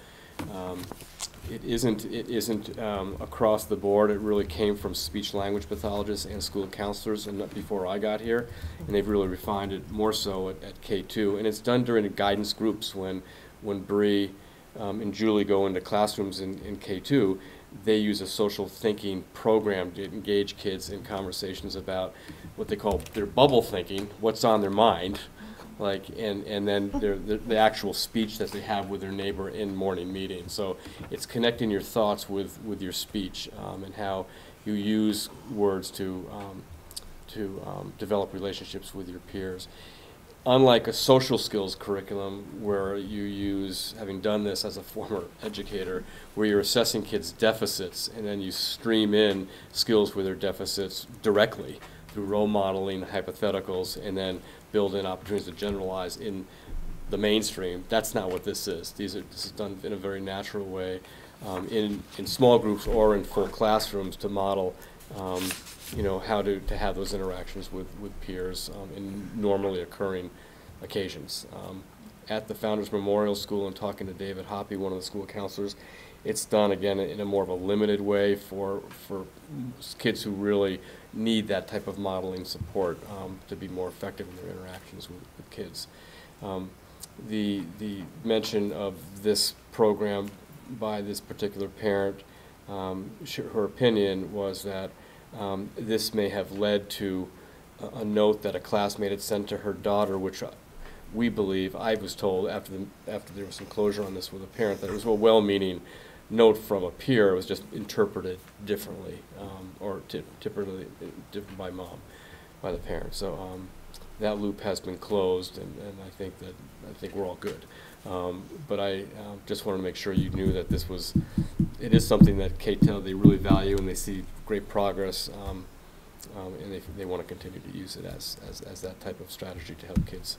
it isn't across the board. It really came from speech language pathologists and school counselors and before I got here, and they've really refined it more so at K2. And it's done during the guidance groups when Bree and Julie go into classrooms in K2. They use a social thinking program to engage kids in conversations about what they call their bubble thinking, what's on their mind, and then the actual speech that they have with their neighbor in morning meetings. So it's connecting your thoughts with your speech and how you use words to develop relationships with your peers. unlike a social skills curriculum where you use, having done this as a former educator, where you're assessing kids' deficits and then you stream in skills with their deficits directly through role modeling, hypotheticals, and then build in opportunities to generalize in the mainstream. That's not what this is. This is done in a very natural way, in small groups or in full classrooms to model how to have those interactions with peers in normally occurring occasions. At the Founders Memorial School, and talking to David Hoppy, one of the school counselors, it's done again in a more of a limited way for kids who really need that type of modeling support to be more effective in their interactions with kids. The mention of this program by this particular parent, her opinion was that this may have led to a note that a classmate had sent to her daughter, which we believe, I was told after there was some closure on this with a parent, that it was a well-meaning note from a peer. It was just interpreted differently, or typically different by mom, by the parent. So that loop has been closed, and I think we're all good. But I just wanted to make sure you knew that it is something that K-12 they really value, and they see great progress, and they want to continue to use it as that type of strategy to help kids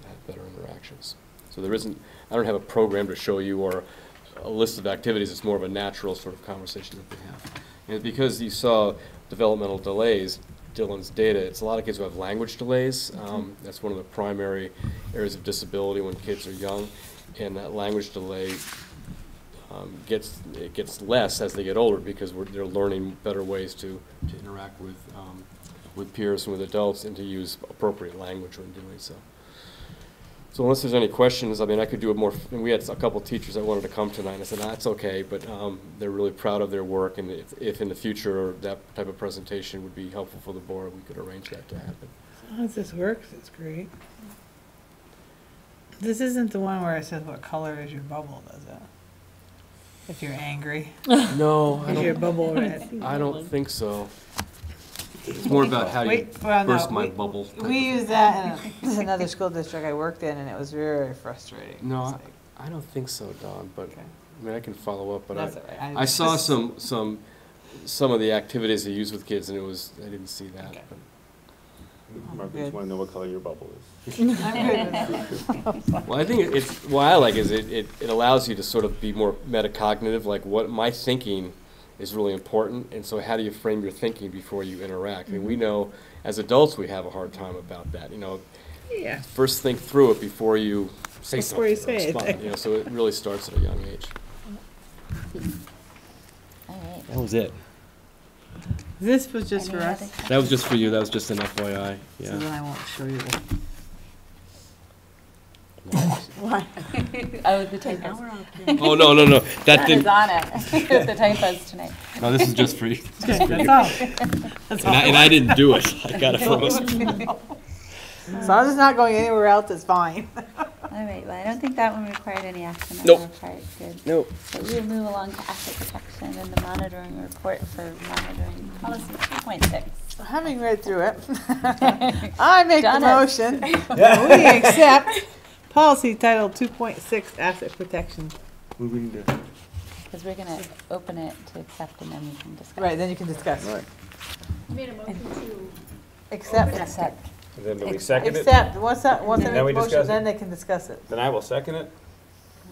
have better interactions. So I don't have a program to show you or a list of activities. It's more of a natural sort of conversation that they have. And because you saw developmental delays, Dylan's data, it's a lot of kids who have language delays. That's one of the primary areas of disability when kids are young, and that language delay gets less as they get older because they're learning better ways to interact with peers and with adults, and to use appropriate language when doing so. So unless there's any questions, I mean, I could do it more. And we had a couple teachers that wanted to come tonight, and I said, that's okay, but they're really proud of their work, and if in the future that type of presentation would be helpful for the board, we could arrange that to happen. As long as this works, it's great. This isn't the one where it says what color is your bubble, does it? If you're angry. No, Is your bubble red? I don't think so. It's more about how you burst my bubble. We use that in another school district I worked in, and it was very frustrating. No, It's like, I don't think so, Don, but okay. I mean, I can follow up, but That's all right. I saw some of the activities they use with kids, and I didn't see that. Okay. But. Mark, I just want to know what color your bubble is. I'm good with that. Well, I think what I like is it allows you to sort of be more metacognitive, like what my thinking is really important, and so how do you frame your thinking before you interact? I mean, we know as adults we have a hard time about that. Yeah. First think through it before you say Before you something. say or it. respond, so it really starts at a young age. All right. That was it. This was just Any for other us, questions? That was just for you. That was just an FYI. so Yeah. then I won't show you this. Why? Oh, the typos. Oh no. That That is didn't. on it. The typos tonight. No, this is just for you. Okay, that's all. That's all. And I didn't do it. I got it from us. As long as it's not going anywhere else, it's fine. All right, well, I don't think that one required any action on Nope. our part. Good. Nope. So we'll move along to asset protection and the monitoring report for monitoring policy 2.6. Having read through it, I make the Done it. motion that we accept policy title 2.6 asset protection. Because we're going to open it to accept and then we can discuss. Right, then you can discuss. Right. You made a motion to. Accept. Accept. And then do we second it? Accept, once I And then we make the discuss motion, it. then they can discuss it. Then I will second it,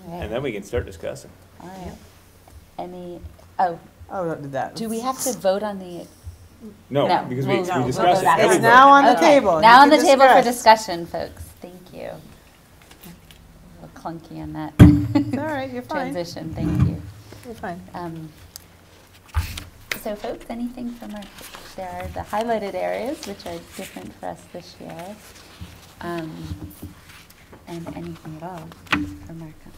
All right. and then we can start discussing. All right. Oh, don't do that. Do we have to vote on the? No, No, because we'll- we no, discussed we'll it. go back. Then we It's vote. now on the Okay, table. Now You on the can table for discuss. discussion, folks. Thank you. A little clunky on that. It's all right, you're fine. Transition, thank you. You're fine. So folks, anything from our, there are the highlighted areas, which are different for us this year. And anything at all for Mark on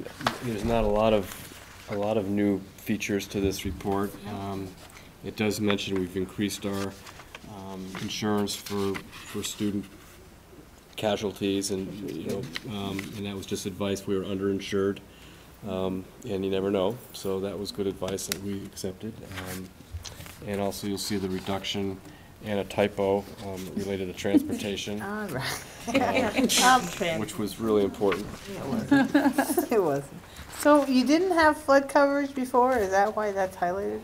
this? There's not a lot of new features to this report. It does mention we've increased our insurance for student casualties, and and that was just advice. We were underinsured, and you never know. So that was good advice that we accepted. And also, you'll see the reduction and a typo related to transportation, All right. which was really important. It wasn't. So you didn't have flood coverage before? Is that why that's highlighted?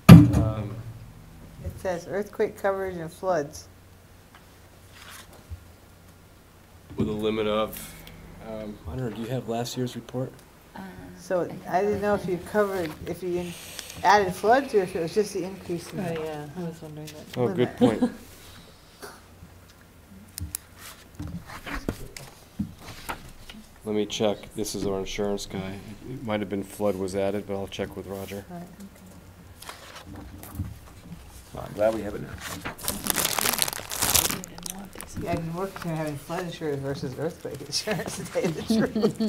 It says earthquake coverage and floods. With a limit of, I don't know, do you have last year's report? So I didn't know if you covered, if you added floods or if it was just the increase in. yeah, I was wondering that. Oh, good point. Let me check. This is our insurance guy. It might have been flood was added, but I'll check with Roger. Right. Well, I'm glad we have it now. Yeah, I've been working on having flood insurance versus earthquake insurance, to tell you the truth.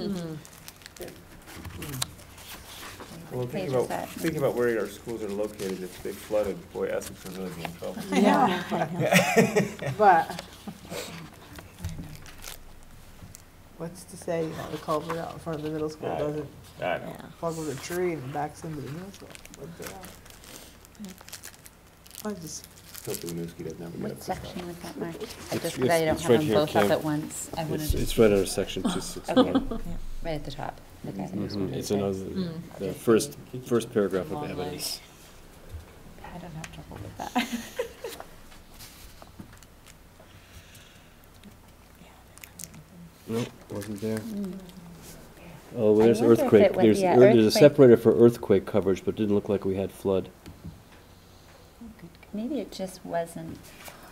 Well, What page is that? thinking about where our schools are located, if they flooded, boy, Essex would really be in trouble. I know. But what's to say, you know, the culvert out in front of the middle school Right. doesn't I know. plug with a tree and backs into the middle school. What's it out? I just, Hope the Winooski doesn't ever get What up to stuff. section was that, Mark? It's- Just because it's- I don't it's have right them here, both up Kim. at once, I want to just. It's right under section 261. Right at the top. Okay. Mhm. It's another, the first paragraph of Long evidence. I don't have trouble with that. Nope, wasn't there. Mm. Oh, well, I there's wonder if earthquake. it was- There's, yeah, there's a earthquake. separator for earthquake coverage, but it didn't look like we had flood. Maybe it just wasn't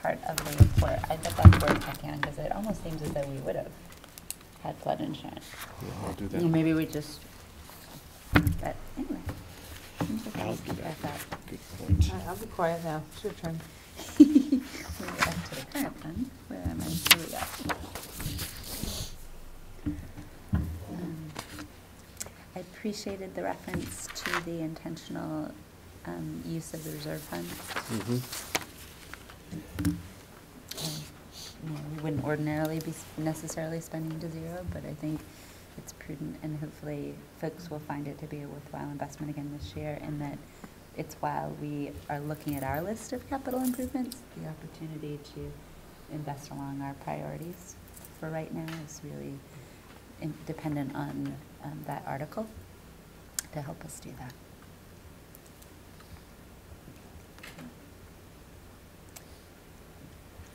part of the report. I bet that's worth checking on, because it almost seems as though we would have had flood insurance. Yeah, I'll do Well, that. maybe we just, but anyway. seems like I'll we do keep that. back up. Good point. all right, I'll be quiet now. It's your turn. We're up to the current one. Where am I? Here we go. I appreciated the reference to the intentional use of the reserve fund. Mhm. We wouldn't ordinarily be necessarily spending to zero, but I think it's prudent, and hopefully folks will find it to be a worthwhile investment again this year, in that it's while we are looking at our list of capital improvements, the opportunity to invest along our priorities for right now is really dependent on that article to help us do that.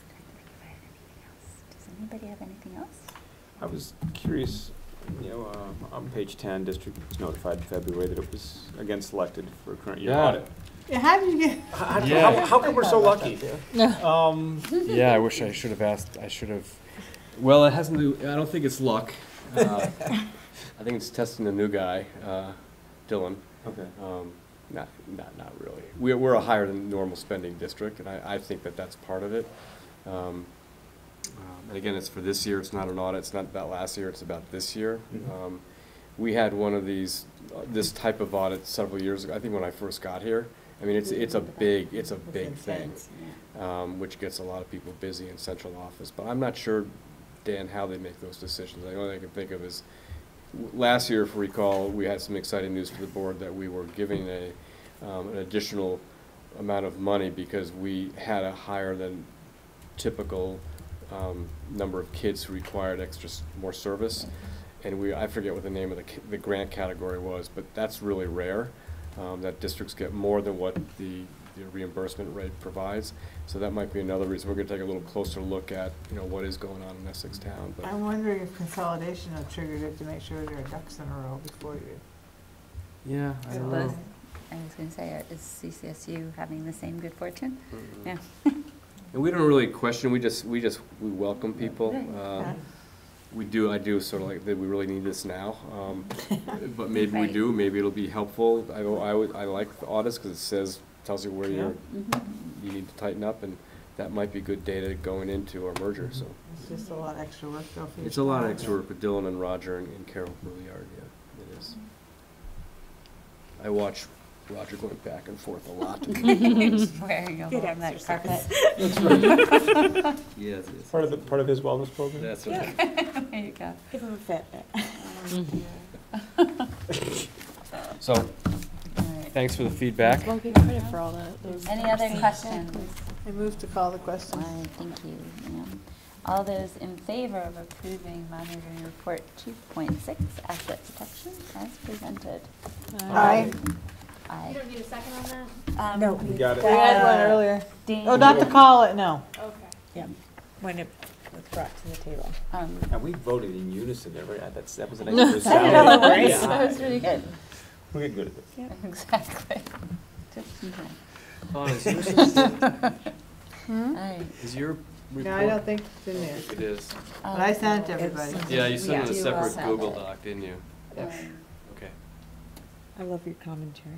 Trying to think if I had anything else. Does anybody have anything else? I was curious, on page 10, district was notified in February that it was again selected for a current year Yeah. audit. Yeah, how did you get? How come we're so lucky? Yeah, I wish I should have asked, well, it hasn't, I don't think it's luck. I think it's testing the new guy, Dylan. Okay. Not really. We're a higher than normal spending district, and I think that that's part of it. And again, it's for this year, it's not an audit, it's not about last year, it's about this year. Mhm. We had one of these, this type of audit several years ago, I think when I first got here. I mean, it's a big thing, which gets a lot of people busy in central office. But I'm not sure, Dan, how they make those decisions. The only thing I can think of is, last year, if you recall, we had some exciting news for the board that we were giving an additional amount of money because we had a higher than typical number of kids who required more service. And I forget what the name of the grant category was, but that's really rare, that districts get more than what the reimbursement rate provides. So that might be another reason. We're gonna take a little closer look at, what is going on in Essex Town. But I'm wondering if consolidation have triggered it to make sure there are ducks in a row before you. yeah, I don't Was- know. I was going to say, is CCSU having the same good fortune? Mhm. Yeah. And we don't really question, we welcome people. Right. I do sort of like, that we really need this now. But maybe we Right. do, maybe it'll be helpful. I like the audits because tells you where you need to tighten up, and that might be good data going into our merger, so. It's just a lot of extra work though for you. It's a lot of extra work with Dylan and Roger and Carol Brouillard, yeah, it is. I watch Roger going back and forth a lot. Wearing a Good whole nut exercise. carpet. Yes, Part of his wellness program? That's right. There you go. Give him a Fitbit. So, All right. Thanks for the feedback. Won't get credit for all that. Those Any other questions? I move to call the question. Why, thank you, ma'am. All those in favor of approving monitoring report 2.6, asset protection, as presented? Aye. Aye. You don't need a second on that? No. We got it. We had one earlier. Dan. Oh, not to call it, no. Okay. When it was brought to the table. And we voted in unison, that was a No. nice. I did all the work. Yeah. That was really good. We're getting good at this. Exactly. Just in time. Hmm? All right. Is your report? No, I don't think it's in there. It is. But I sent it to everybody. Yeah, you sent it a do separate also have Google it. Doc, didn't you? Yes. Okay. I love your commentary.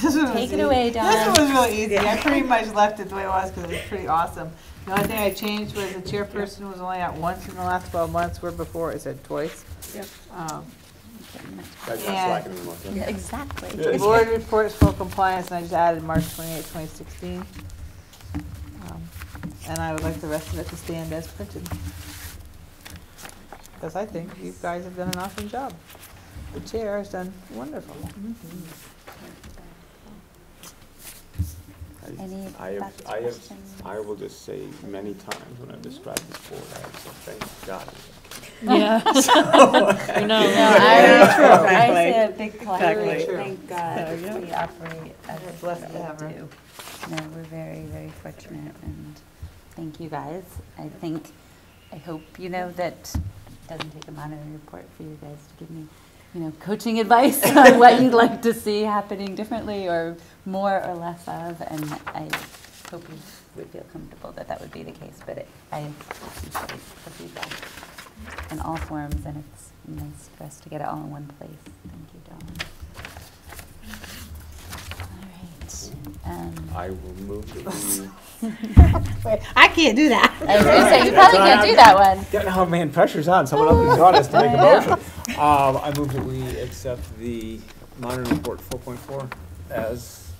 This one was Take it easy. away, This Dawn. one was really easy. I pretty much left it the way it was because it was pretty awesome. The only thing I changed was the chairperson was only out once in the last 12 months, where before it said twice. Yep. That's not Yeah. slacking anymore. Yeah, exactly. Yeah. Board reports full compliance, and I just added March 28, 2016. And I would like the rest of it to stand as printed. Because I think you guys have done an awesome job. The chair has done wonderful. Any I thoughts, questions? I will just say many times when I've described this board, I have said, thank God. Yeah. I know. No, I say a big Exactly. clap. Thank God So, yeah. we operate as We're blessed to have her. we do. No, we're very, very fortunate, and thank you guys. I hope you know that it doesn't take a monitoring report for you guys to give me, coaching advice on what you'd like to see happening differently or more or less of, and I hope you would feel comfortable that that would be the case, but I appreciate the feedback in all forms, and it's nice for us to get it all in one place. Thank you, Dawn. All right. I will move that Wait, I can't do that. I was gonna say, you probably can't do that one. Oh man, pressure's on. Someone else on us to make a I know. motion. I move that we accept the monitoring report 4.4 as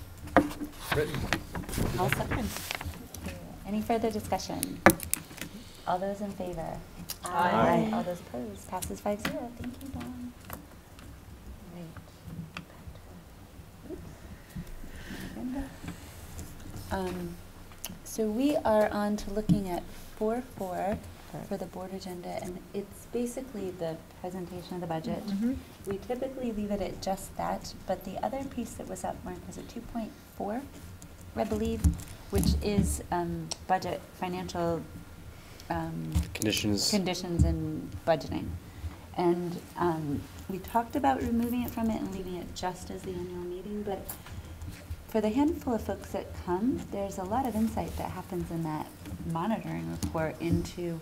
written. All second. Any further discussion? All those in favor? Aye. All those opposed? Passes 5-0. Thank you, Dawn. Right. So we are on to looking at 4.4 for the board agenda, and it's basically the presentation of the budget. We typically leave it at just that, but the other piece that was up, Mark, was at 2.4, I believe, which is budget, financial Conditions. and budgeting. And we talked about removing it from it and leaving it just as the annual meeting, but for the handful of folks that come, there's a lot of insight that happens in that monitoring report into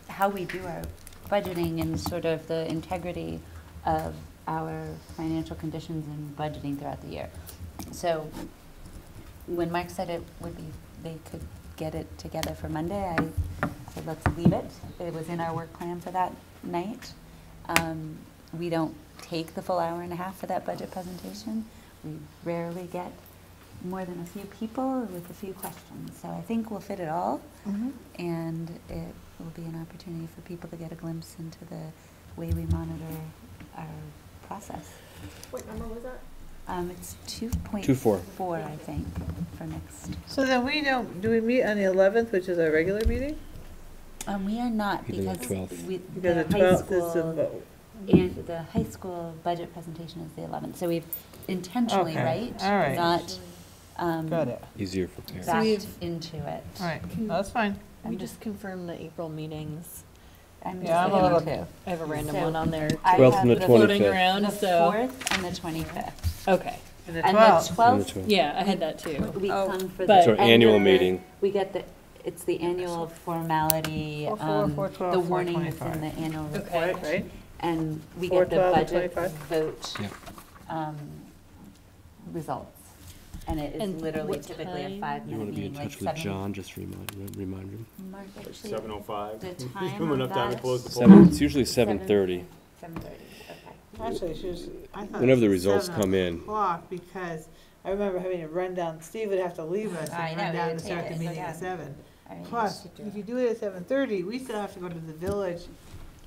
how we do our budgeting and sort of the integrity of our financial conditions and budgeting throughout the year. So when Mark said it would be, they could get it together for Monday, I said, let's leave it. It was in our work plan for that night. We don't take the full hour and a half for that budget presentation. We rarely get more than a few people with a few questions. So I think we'll fit it all, and it will be an opportunity for people to get a glimpse into the way we monitor our process. What number was that? It's 2.4, 2.4. I think, for next. So then do we meet on the 11th, which is our regular meeting? We are not, Either the because 12th. Because the the high 12th is the school, vote. and the high school budget presentation is the 11th. So we've intentionally, Okay, right? all right. Not Got it. Easier for parents. backed into it. All right, no, that's fine. I'm We just confirmed the April meetings. I'm Yeah, I'm just a little- looking too. I have a random So one on there. I 12th have and the the 25th. Floating around, The so, 4th and the 25th. okay. And the And 12th. the 12th, 12th. Yeah, I had that too. we Oh. come for But- the It's our end annual of the- meeting. We get it's the annual formality, 4.4, 4.12, the warning that's 4.25. in the annual Okay. report. Right? And we get the 4.12 and budget 25? vote Yep. results. And it is And literally what typically a time? 5-minute You want to be in meeting, like touch with 7. John, just remind him. Mark, actually, 7:05. the time Give 'em of enough time to that- close the poll. It's usually 7:30. 7:30, okay. Actually, she was, I thought. Whenever it the was results 7 come in. o'clock, because I remember having to run down, Steve would have to leave us I and know, run we down would to take start it the and go meeting at down. 7. All right. Plus, if you do it at 7:30, we still have to go to the village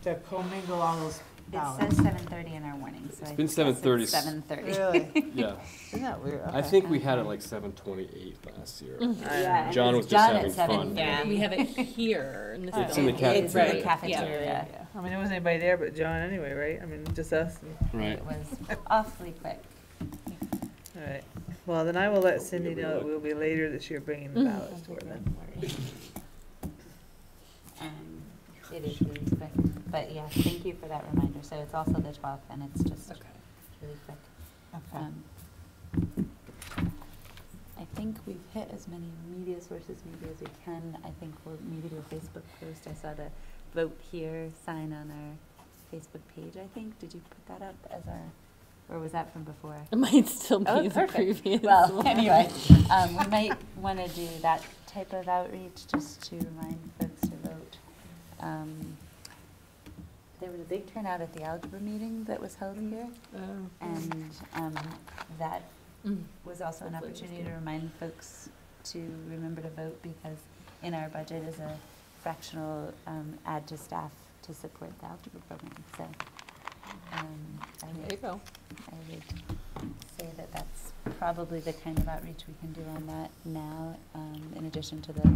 to commingle all those says 7:30 in our warning, so It's I been guess 7:30. it's 7:30. Really? Yeah. Isn't that weird? I Okay. think we had it like 7:28 last year. Yeah, John and was it's just done having at fun. 7:30. We have it here. And this It's is in the It's cafeteria. in the cafeteria. Yeah. I mean, there wasn't anybody there but John anyway, right? I mean, just us. Right. It was awfully quick. All right. Well, then I will let Cindy know that we'll be later this year bringing the ballots to her then. It is really quick, but yeah, thank you for that reminder. So it's also the 12th, and it's just really quick. Okay. I think we've hit as many media sources maybe as we can. I think we'll maybe do a Facebook post. I saw the vote here sign on our Facebook page, I think. Did you put that up as our, or was that from before? It might still be Oh, the perfect. previous Well, one. anyway, we might want to do that type of outreach just to remind folks to vote. There was a big turnout at the algebra meeting that was held here, and that was also an Hopefully it was opportunity good. to remind folks to remember to vote, because in our budget is a fractional add to staff to support the algebra program. So There you go. I would say that that's probably the kind of outreach we can do on that now, in addition to the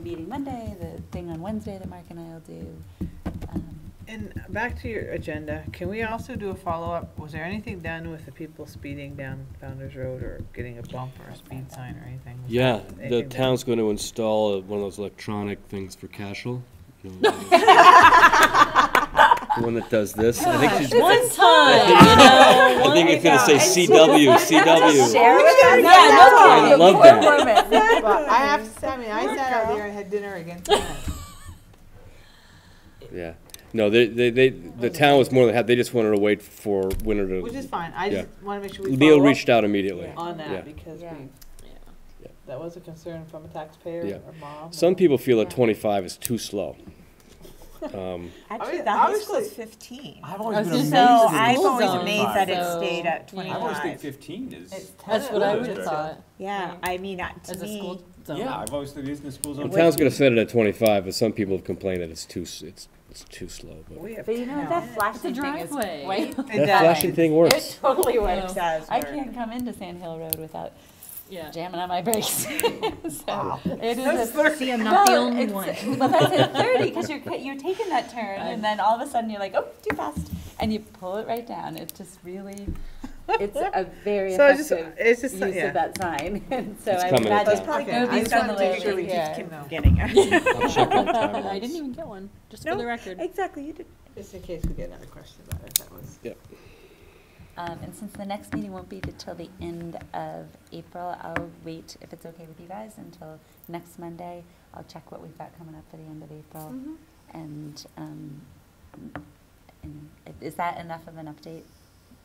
meeting Monday, the thing on Wednesday that Mark and I will do. And back to your agenda, can we also do a follow-up? Was there anything done with the people speeding down Founder's Road or getting a bump or a speed sign or anything? Was Yeah, there the anything town's going to install one of those electronic things for Cashel. You know, the one that does this. I think she's. One time, you know. I think it's going to say CW, CW. Share with us? Yeah, no I kidding. love that. Well, I have to say, I mean, I sat out there and had dinner again tonight. Yeah. No, the town was more than happy. They just wanted to wait for winter to. Which is fine. I Yeah. just want to make sure we Neil follow reached out immediately. up on Yeah. that because Yeah. that was a concern from a taxpayer Yeah. or mom. Some people feel that Yeah. 25 is too slow. Actually, mean, the high school is obviously- 15. I've I always was been just amazed. saying, So it's I've school always zone, amazed that it so- stayed at Yeah. 25. I always think 15 is. That's what I would have Good. thought. Yeah, I mean, to As a me, school zone. Yeah, I've always thought it is in the school The zone. town's going to set it at 25, but some people have complained that it's too slow. But We have But you know, that It's a flashing thing is driveway. quite. It that does. flashing thing works. It totally works. it does I work. can't come into Sand Hill Road without Yeah. jamming on my brakes. So it is See, I'm not the Well, only it's- one. Well, that's at 30, because you're taking that turn, and then all of a sudden you're like, oh, too fast, and you pull it right down. It's just really, it's a very So it's just- effective it's just, use yeah. of that sign. And so It's I coming would at imagine that. Okay, it would I be just wanted to make sure similarly we here. keep getting it. I'll check on timelines. I didn't even get one, just No. for the record. Exactly, you did. Just in case we get another question about it, that was. And since the next meeting won't be till the end of April, I'll wait, if it's okay with you guys, until next Monday. I'll check what we've got coming up for the end of April. And is that enough of an update,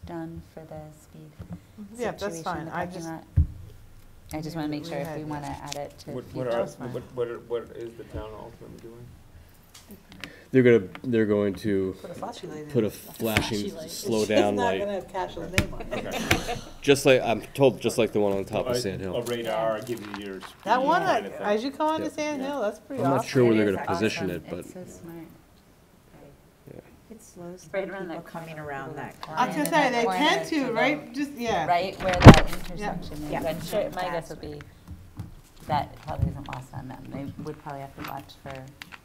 Dawn, for the speed Yeah, that's situation in fine. the I parking just- lot? I just want to make we sure if had- we want to add it to What future. are, That's fine. what is the town ultimately doing? They're going to Put a flashing light in. put a flashing light. slow down It's not light, gonna have Cashel's name on it. just like I'm told, just like the one on top of A- Sand A Hill. radar giving you your speed. That one, kind of thing. as you come onto Yep. Sand Hill, that's pretty I'm awesome. not sure where It they're is going to position awesome. it, but It's so smart. It slows Right down around people that coming corner. around that I was corner. gonna in say, that they corner tend to to, the- right? Just, yeah. Right where that intersection is. Yeah. I'm sure, my guess would be that probably isn't lost on them. They would probably have to watch for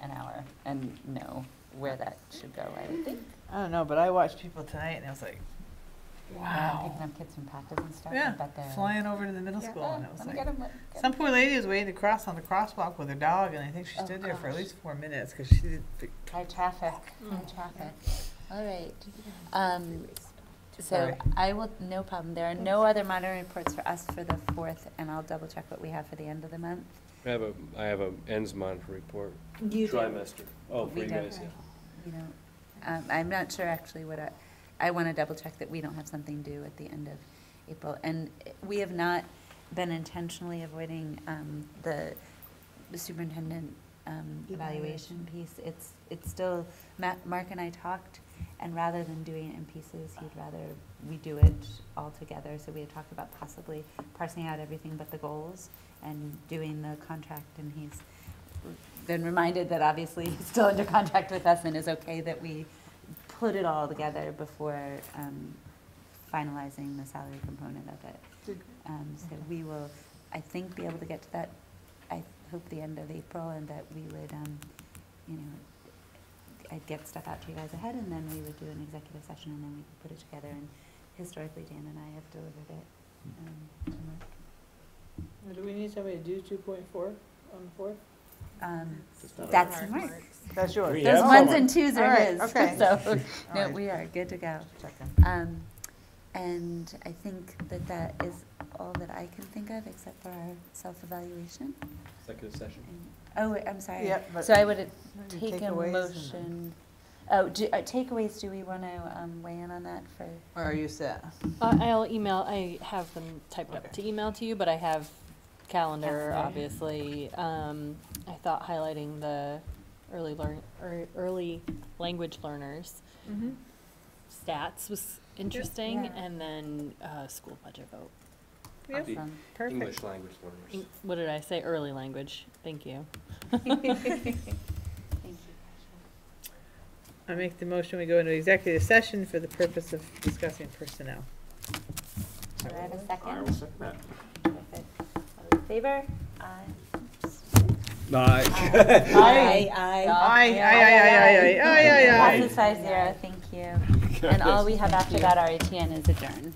an hour and know where that should go, I would think. I don't know, but I watched people tonight and I was like, wow. Picking up kids from practice and stuff. I Yeah, bet they're flying over to the middle Yeah, school and it was let me like, get 'em, some poor lady was waiting to cross on the crosswalk with her dog and I think she Oh, stood there for at gosh. least 4 minutes because she did. High traffic, high traffic. All right. So Sorry. I will, no problem. There are no other monitoring reports for us for the 4th, and I'll double check what we have for the end of the month. I have a ends monitor report. You Trimester. Oh, for We you don't. guys, yeah. You know, I'm not sure actually what I want to double check that we don't have something due at the end of April. And we have not been intentionally avoiding the superintendent evaluation piece. It's still, Mark and I talked, and rather than doing it in pieces, he'd rather we do it all together. So we had talked about possibly parsing out everything but the goals and doing the contract, and he's been reminded that obviously he's still under contract with us and is okay that we put it all together before finalizing the salary component of it. So we will, I think, be able to get to that, I hope, the end of April, and that we would, I'd get stuff out to you guys ahead, and then we would do an executive session, and then we could put it together. And historically, Dan and I have delivered it to Mark. Do we need somebody to do 2.4 on the 4th? That's Mark. That's yours. We Those have ones someone. and twos All are right, his. okay. So, All no, right. we are good to go. And I think that is all that I can think of, except for our self-evaluation. Executive session. Oh, I'm sorry. Yep, but So I would maybe take a takeaways and- motion. Oh, takeaways, do we want to weigh in on that for? Or are you set? I'll email, I have them typed up Okay. to email to you, but I have calendar, Calendar. obviously. I thought highlighting the early language learners Mm-hmm. stats was interesting, Yeah. and then school budget vote. Yep. Awesome. Perfect. English language learners. What did I say? Early language. Thank you. Thank you, Kasia. I make the motion, we go into executive session for the purpose of discussing personnel. Do I have a I will second? second that. Perfect. All in favor? Aye. Bye. Aye. Aye. Passes 5-0, thank you. And all we have after that, our ATN is adjourned.